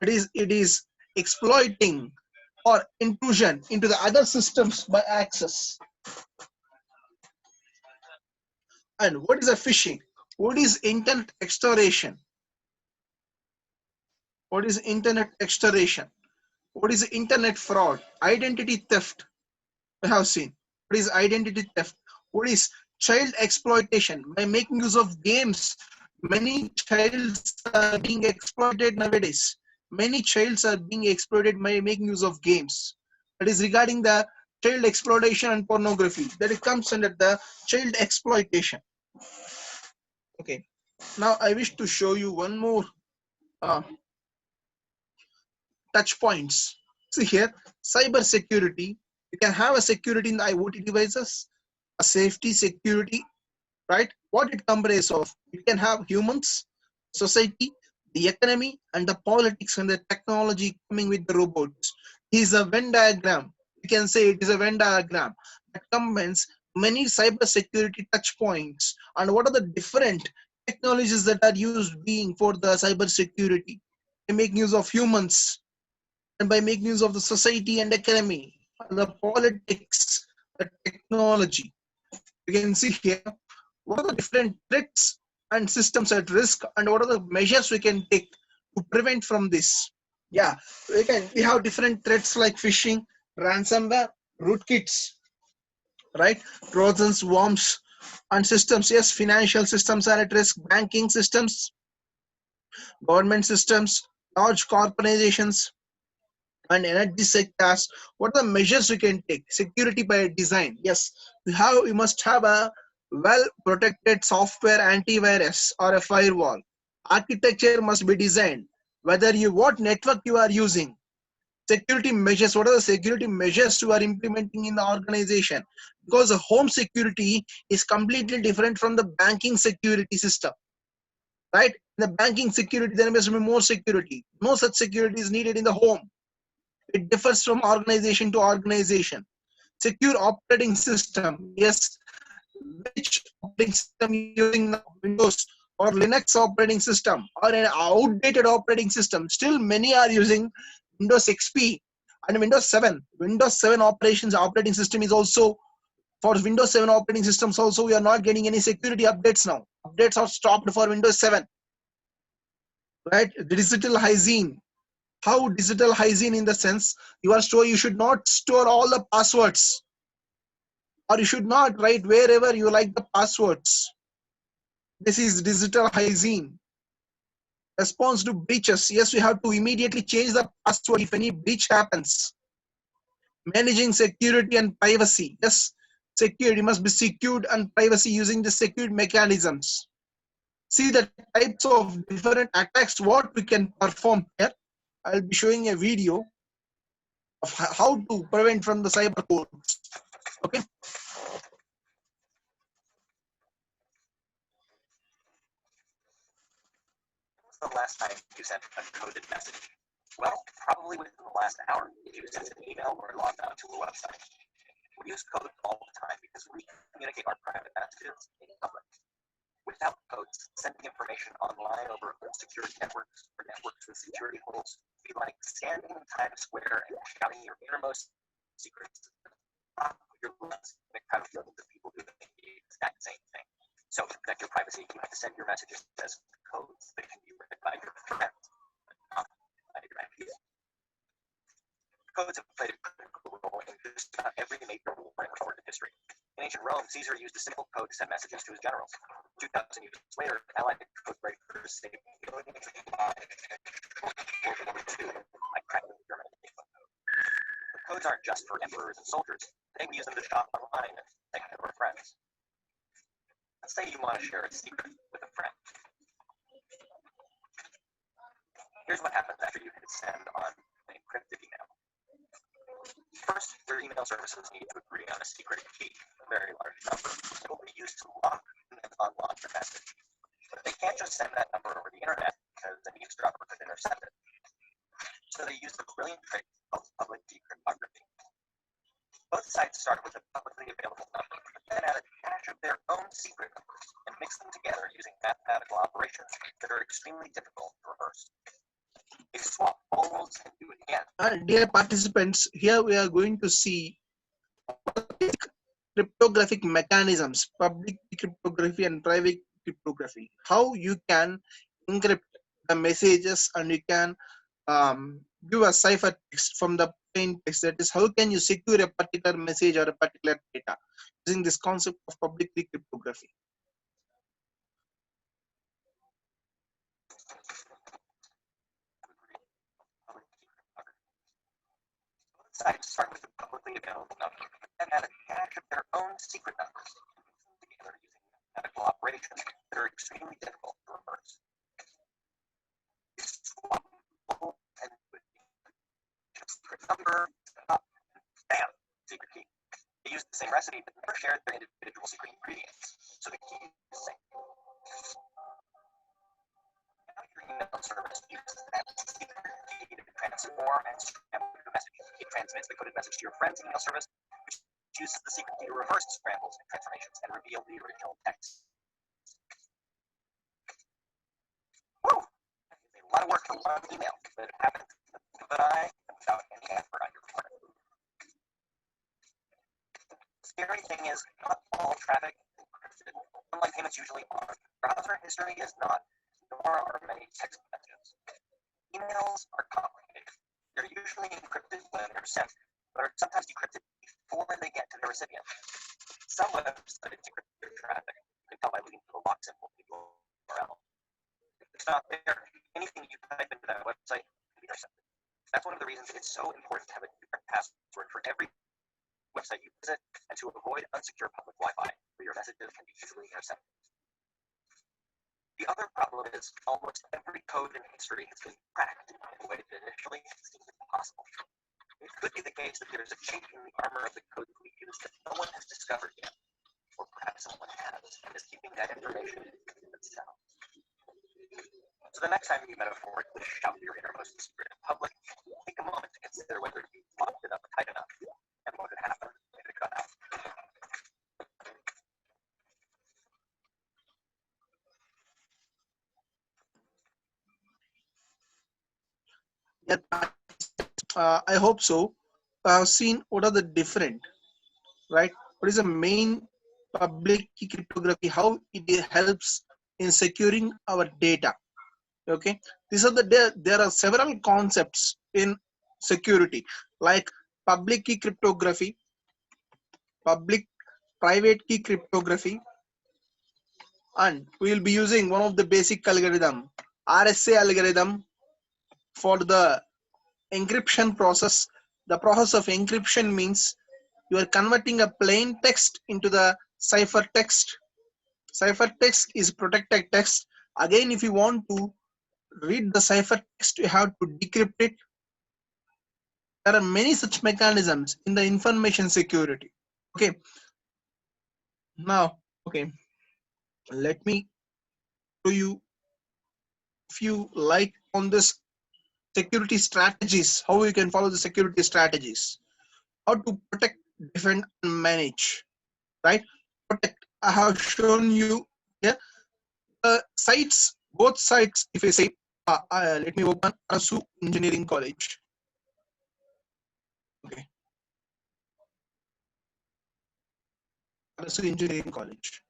It is exploiting or intrusion into the other systems by access. And what is a phishing? What is internet extortion? What is internet extortion? What is internet fraud? Identity theft. We have seen. What is identity theft? What is child exploitation? By making use of games, many childs are being exploited nowadays. Many childs are being exploited by making use of games. That is regarding the child exploitation and pornography. That it comes under the child exploitation. Okay. Now I wish to show you one more uh, touch points. See here, cyber security. You can have a security in the IoT devices, a safety security, right? What it comprises of? You can have humans, society, the economy, and the politics and the technology coming with the robots. Is a Venn diagram. You can say it is a Venn diagram that combines many cyber security touch points. And what are the different technologies that are used being for the cyber security? They make use of humans, and by making use of the society and economy, the politics, the technology. You can see here what are the different threats and systems at risk, and what are the measures we can take to prevent from this. Yeah, we have different threats like phishing, ransomware, rootkits, right? Trojans, worms, and systems. Yes, financial systems are at risk, banking systems, government systems, large corporations, and energy sectors. What are the measures we can take? Security by design. Yes, we must have a well protected software antivirus or a firewall. Architecture must be designed, whether you what network you are using. Security measures, what are the security measures you are implementing in the organization? Because the home security is completely different from the banking security system, right? In the banking security, there must be more security. No such security is needed in the home. It differs from organization to organization. Secure operating system. Yes, which operating system using now? Windows or Linux operating system or an outdated operating system. Still, many are using Windows XP and Windows 7. Windows 7 operating system is also for Windows 7 operating systems. Also, we are not getting any security updates now. Updates are stopped for Windows 7. Right? Digital hygiene. How digital hygiene in the sense you should not store all the passwords, or you should not write wherever you like the passwords. This is digital hygiene. Response to breaches. Yes, we have to immediately change the password if any breach happens. Managing security and privacy. Yes, security must be secured and privacy using the secured mechanisms. See the types of different attacks what we can perform here. I'll be showing a video of how to prevent from the cyber codes. Okay. When was the last time you sent a coded message? Well, probably within the last hour if you sent an email or logged on to a website. We use code all the time because we communicate our private messages in public. Without codes, sending information online over unsecured networks or networks with security holes would be like standing in Times Square and shouting your innermost secrets to the top of your lungs in a crowd of millions of people doing the exact same thing. So to protect your privacy, you have to send your messages as codes that can be read by your friends, but not by your enemies. Codes have played a critical role in just about every major war in recorded history. In ancient Rome, Caesar used a simple code to send messages to his generals. 2,000 years later, Allied code breakers saved millions of lives in World War II, like cracking the German enigma code. But codes aren't just for emperors and soldiers. Today we use them to shop online and say hi to our friends. Let's say you want to share a secret with a friend. Here's what happens after you hit send on an encrypted email. First, your email services need to agree on a secret key, a very large number, that will be used to lock and then unlock your message. But they can't just send that number over the internet because an eavesdropper could intercept it. So they use the brilliant trick called public key cryptography. Both sides start with a publicly available number, but then add a cache of their own secret numbers and mix them together using mathematical operations that are extremely difficult to reverse. They swap almost and do it again. Dear participants, here we are going to see cryptographic mechanisms, public cryptography and private cryptography. How you can encrypt the messages and you can give a cipher text from the plain text. That is, how can you secure a particular message or a particular data using this concept of public cryptography. Sites start with a publicly available number and add a cache of their own secret numbers together using mathematical operations that are extremely difficult to reverse. Swap and secret number, up, bam, secret key. They use the same recipe but never share their individual secret ingredients, so the key is the same. Now your email service uses that secret key to transform and scramble your message. It transmits the coded message to your friend's email service, which uses the secret key to reverse scrambles and transformations and reveal the original text. Woo! That is a lot of work for one email, but it happens in the blink of an eye and without any effort on your part. The scary thing is, not all traffic is encrypted. Online payments usually are. Browser history is not, nor are many text messages. Emails are complicated. They're usually encrypted when they're sent, but are sometimes decrypted before they get to the recipient. Some websites decrypt their traffic. You can tell by looking for the lock symbol in the URL. If it's not there, anything you type into that website can be intercepted. That's one of the reasons it's so important to have a different password for every website you visit and to avoid unsecure public Wi-Fi where your messages can be easily intercepted. The other problem is almost every code in history has been cracked in a way that initially seemed impossible. It could be the case that there's a chink in the armor of the code we use that no one has discovered yet, or perhaps someone has and is keeping that information to themselves. So the next time you metaphorically shout your innermost secret in public, take a moment to consider whether you locked it up tight enough and what would happen if it got out. I hope so. I've seen what are the different, right? What is the main public key cryptography? How it helps in securing our data. Okay, these are there are several concepts in security like public key cryptography, public private key cryptography, and we will be using one of the basic algorithm, RSA algorithm, for the encryption process. The process of encryption means you are converting a plain text into the ciphertext. Ciphertext is protected text. Again, if you want to read the ciphertext, you have to decrypt it. There are many such mechanisms in the information security. Okay, now, okay, let me show you few light on this security strategies, how you can follow the security strategies, how to protect, defend, and manage, right? Protect, I have shown you here sites, both sites. If I say, let me open Arasu Engineering College. Okay, Arasu Engineering College.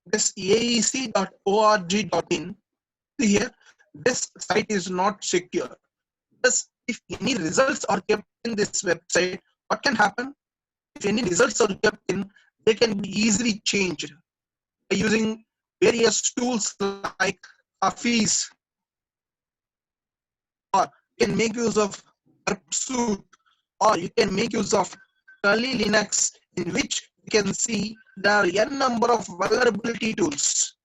This aec.org.in. Here, this site is not secure. Thus, if any results are kept in this website, what can happen? If any results are kept in, they can be easily changed by using various tools like Hafiz, or you can make use of Pursuit, or you can make use of Kali Linux, in which you can see there are n number of vulnerability tools,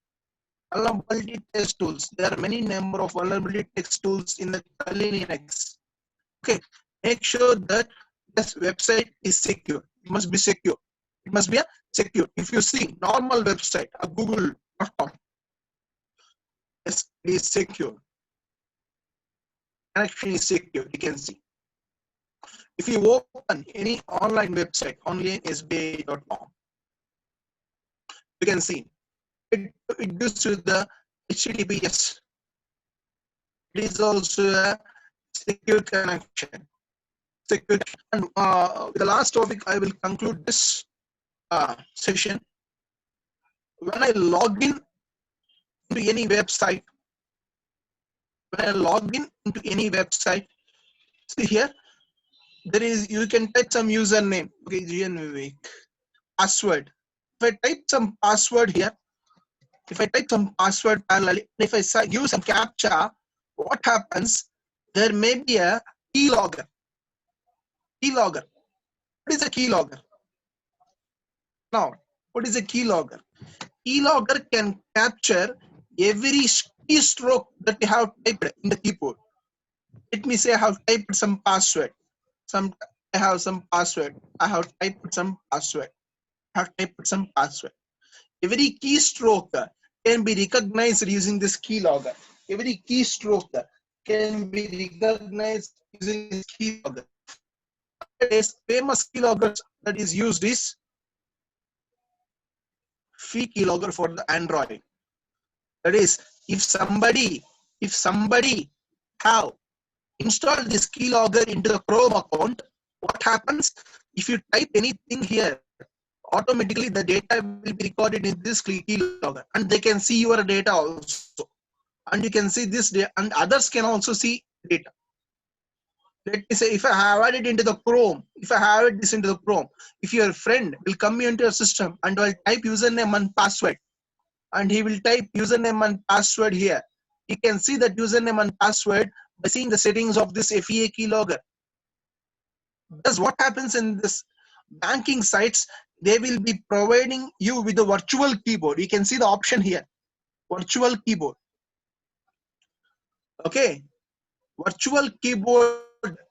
vulnerability test tools. There are many number of vulnerability test tools in the Kali Linux. Okay, make sure that this website is secure. It must be secure. It must be a secure. If you see normal website, a Google.com, yes, it is secure. Connection is secure. You can see. If you open any online website, onlinesba.com, you can see it gives you the HTTPS. It is also a secure connection. Secure. And the last topic, I will conclude this session. When I log in to any website, see here, there is, you can type some username. Okay, GN password. If I type some password here, if I type some password parallelly, if I give some captcha, what happens? There may be a keylogger. Keylogger. What is a keylogger? Now, what is a keylogger? Keylogger can capture every keystroke that you have typed in the keyboard. Let me say I have typed some password. I have some password. I have typed some password. Every keystroke can be recognized using this keylogger. Every keystroke can be recognized using this keylogger. Nowadays, famous keylogger that is used is Fee keylogger for the Android. That is, if somebody have installed this keylogger into the Chrome account, what happens? If you type anything here, automatically the data will be recorded in this keylogger, and they can see your data also, and you can see this data, and others can also see data. Let me say, if I have added into the Chrome, if your friend will come into your system and will type username and password, and he will type username and password here, you can see that username and password by seeing the settings of this FEA keylogger. Thus, what happens in this banking sites, they will be providing you with a virtual keyboard. You can see the option here, virtual keyboard. Okay, virtual keyboard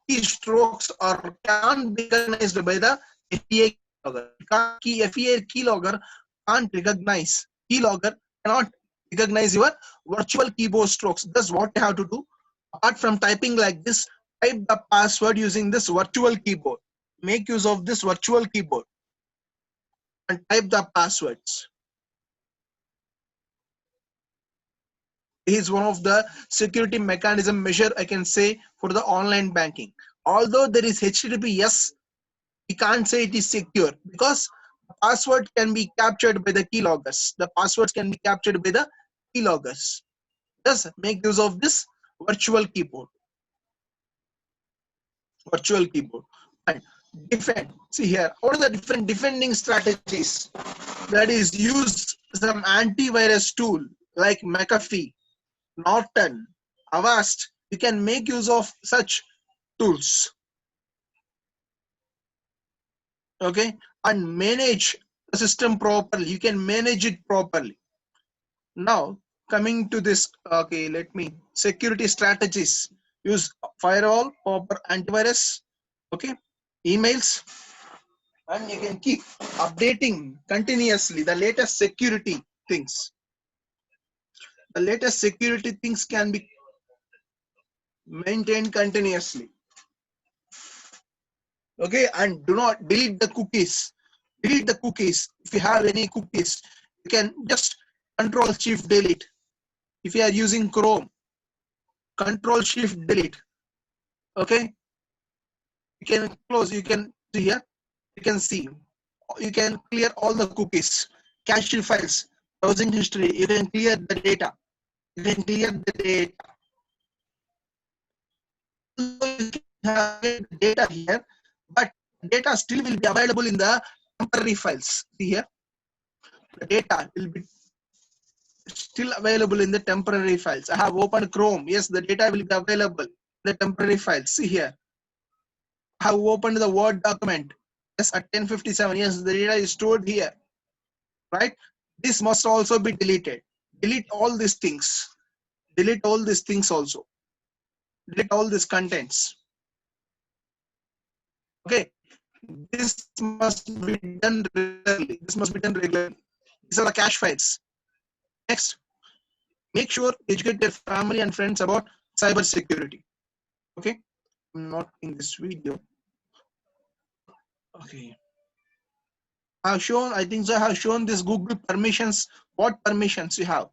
keystrokes are can't be recognized by the FEA keylogger. FEA keylogger can't recognize. Keylogger cannot recognize your virtual keyboard strokes. That's what you have to do. Apart from typing like this, type the password using this virtual keyboard. Make use of this virtual keyboard and type the passwords. Is one of the security mechanism measure, I can say, for the online banking. Although there is HTTPS, we can't say it is secure because the password can be captured by the keyloggers. The passwords can be captured by the keyloggers. Just make use of this virtual keyboard. Virtual keyboard. And defend. See here, what are the different defending strategies? That is, use some antivirus tool like McAfee, Norton, Avast. You can make use of such tools. Okay, and manage the system properly. You can manage it properly. Now coming to this, okay, let me security strategies. Use firewall, proper antivirus, okay, emails, and you can keep updating continuously the latest security things. The latest security things can be maintained continuously. Okay, and do not delete the cookies. Delete the cookies. If you have any cookies, you can just Control Shift Delete. If you are using Chrome, Control Shift Delete. Okay, you can close. You can see here. You can see. You can clear all the cookies, cache files, browsing history. You can clear the data. You can clear the data. You can have the data here, but data still will be available in the temporary files. See here, the data will be still available in the temporary files. I have opened Chrome. Yes, the data will be available in the temporary files. See here, I have opened the Word document. Yes, at 10:57. Yes, the data is stored here. Right? This must also be deleted. Delete all these things. Delete all these things also. Delete all these contents. Okay. This must be done regularly. This must be done regularly. These are the cache files. Next, make sure you educate your family and friends about cyber security. Okay. I'm not in this video. Okay. I've shown, I think so I have shown this Google permissions. What permissions you have?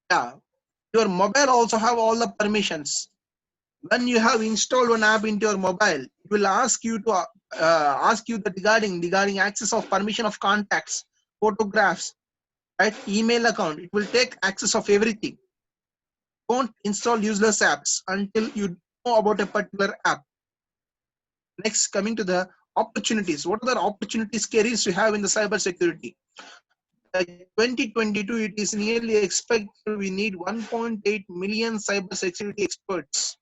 Yeah. Your mobile also have all the permissions. When you have installed one app into your mobile, it will ask you to ask you the regarding access of permission of contacts, photographs, right? Email account. It will take access of everything. Don't install useless apps until you know about a particular app. Next, coming to the opportunities. What are the opportunities, careers you have in the cyber security? 2022, it is nearly expected we need 1.8 million cyber security experts.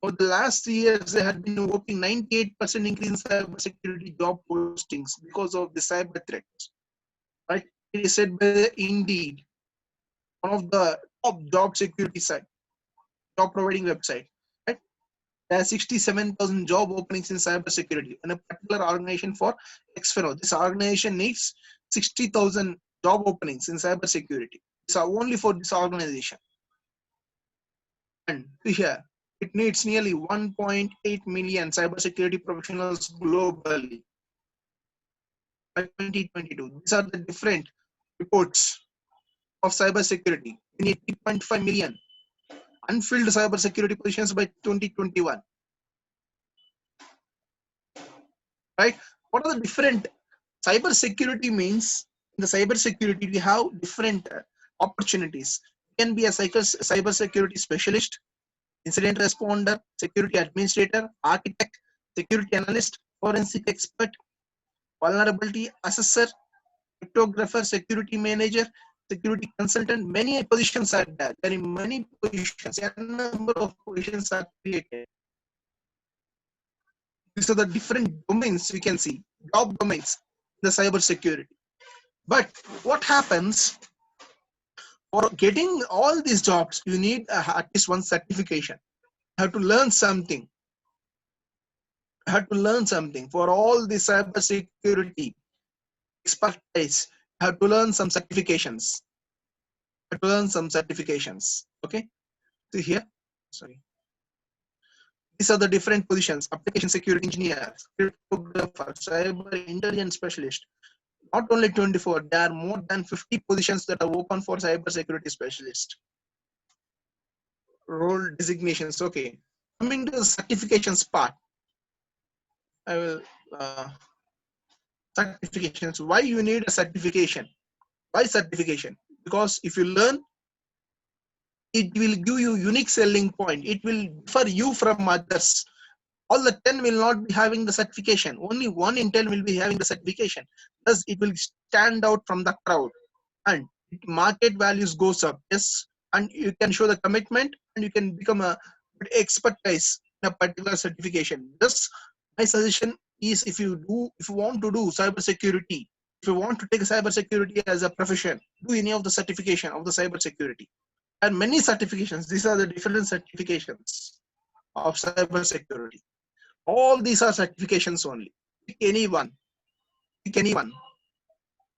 For the last 3 years, there had been working 98% increase in cybersecurity job postings because of the cyber threats. Right? It is said by Indeed, one of the top job security site, job providing website. Right? There are 67,000 job openings in cybersecurity, and a particular organization for Xfero. This organization needs 60,000 job openings in cybersecurity. These are only for this organization. And here, it needs nearly 1.8 million cybersecurity professionals globally by 2022. These are the different reports of cybersecurity. We need 3.5 million unfilled cybersecurity positions by 2021. Right? What are the different cybersecurity means? In the cybersecurity, we have different opportunities. You can be a cybersecurity specialist, incident responder, security administrator, architect, security analyst, forensic expert, vulnerability assessor, cryptographer, security manager, security consultant. Many positions are there. There are many positions. A number of positions are created. These are the different domains we can see, job domains in the cyber security. But what happens for getting all these jobs? You need at least one certification. You have to learn something. You have to learn something for all the cyber security expertise. You have to learn some certifications. You have to learn some certifications. Okay. See here. Sorry. These are the different positions: application security engineer, cryptographer, cyber intelligence specialist. Not only 24, there are more than 50 positions that are open for cyber security specialist. Role designations. Okay. Coming to the certifications part, I will certifications. Why you need a certification? Why certification? Because if you learn it will give you unique selling point. It will differ you from others. All the 10 will not be having the certification. Only one Intel will be having the certification. Thus, it will stand out from the crowd, and market values goes up. Yes, and you can show the commitment, and you can become a good expertise in a particular certification. Thus, my suggestion is, if you want to do cyber security, if you want to take cyber security as a profession, do any of the certification of the cyber security. And many certifications. These are the different certifications of cyber security. All these are certifications only. Pick any one. Pick any one.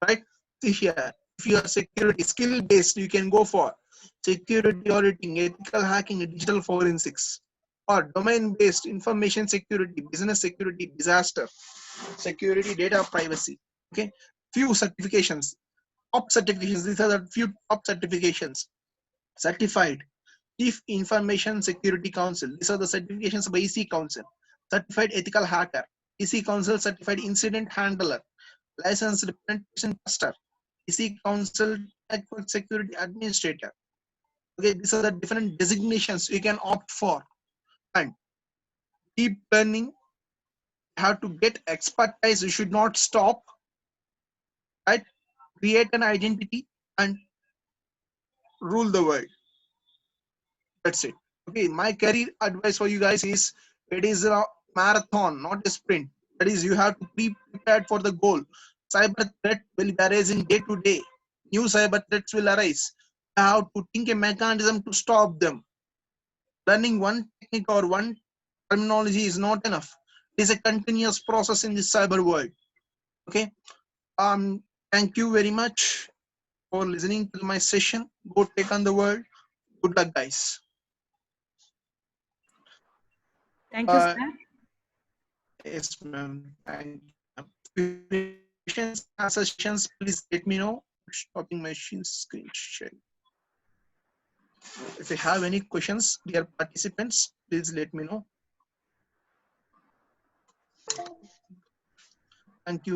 Right? See here. If you are security skill based, you can go for security auditing, ethical hacking, digital forensics, or domain based information security, business security, disaster security, data privacy. Okay. Few certifications. Top certifications. These are the few top certifications. Certified Chief Information Security Council. These are the certifications by EC Council. Certified Ethical Hacker. EC Council Certified Incident Handler. Licensed Penetration Tester. EC Council Network Security Administrator. Okay, these are the different designations you can opt for. And deep learning, have to get expertise. You should not stop. Right? Create an identity and rule the world. That's it. Okay, my career advice for you guys is, it is a marathon, not a sprint. That is, you have to be prepared for the goal. Cyber threat will be arising day to day. New cyber threats will arise. You have to think a mechanism to stop them. Learning one technique or one terminology is not enough. It is a continuous process in this cyber world. Okay. Thank you very much for listening to my session. Go take on the world. Good luck, guys. Thank you, sir. Yes, ma'am. Thank you. Questions, answer sessions, please let me know. Stopping machine screen share. If you have any questions, dear participants, please let me know. Thank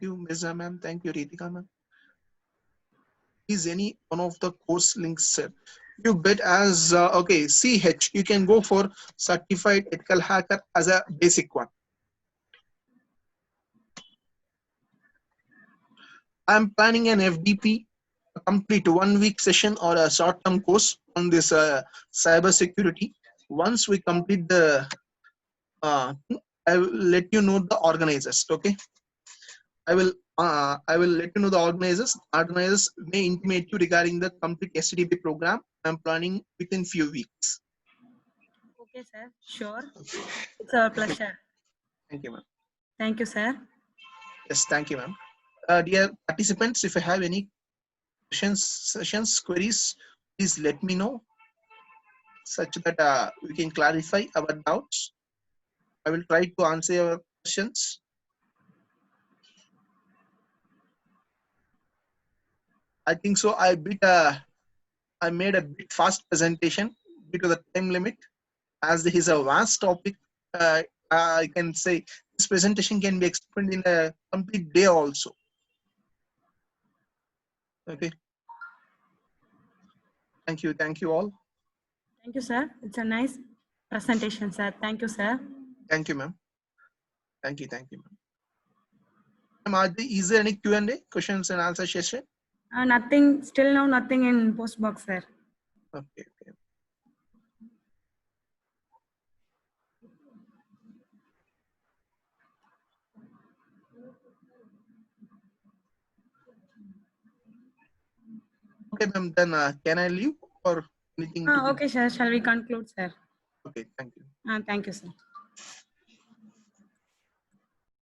you, Mirza ma'am. Thank you, Ritika ma'am. Is any one of the course links set? You bet as okay, CH. You can go for Certified Ethical Hacker as a basic one. I'm planning an FDP, a complete 1 week session or a short-term course on this cyber security. Once we complete the, I will let you know the organizers. Okay, I will let you know the organizers. Organizers may intimate you regarding the complete STDP program. I'm planning within few weeks. Okay, sir. Sure. It's our pleasure. Thank you, ma'am. Thank you, sir. Yes, thank you, ma'am. Dear participants, if you have any questions, sessions, queries, please let me know, such that we can clarify our doubts. I will try to answer your questions. I think so. I made a bit fast presentation due to the time limit. As this is a vast topic, I can say this presentation can be explained in a complete day also. Okay. Thank you all. Thank you, sir. It's a nice presentation, sir. Thank you, sir. Thank you, ma'am. Thank you, ma'am. Is there any Q&A, questions and answer session? Nothing, still now nothing in post box, sir. Okay. Okay, ma'am. Then can I leave or anything? Okay, sir. Shall we conclude, sir? Okay, thank you. Thank you, sir.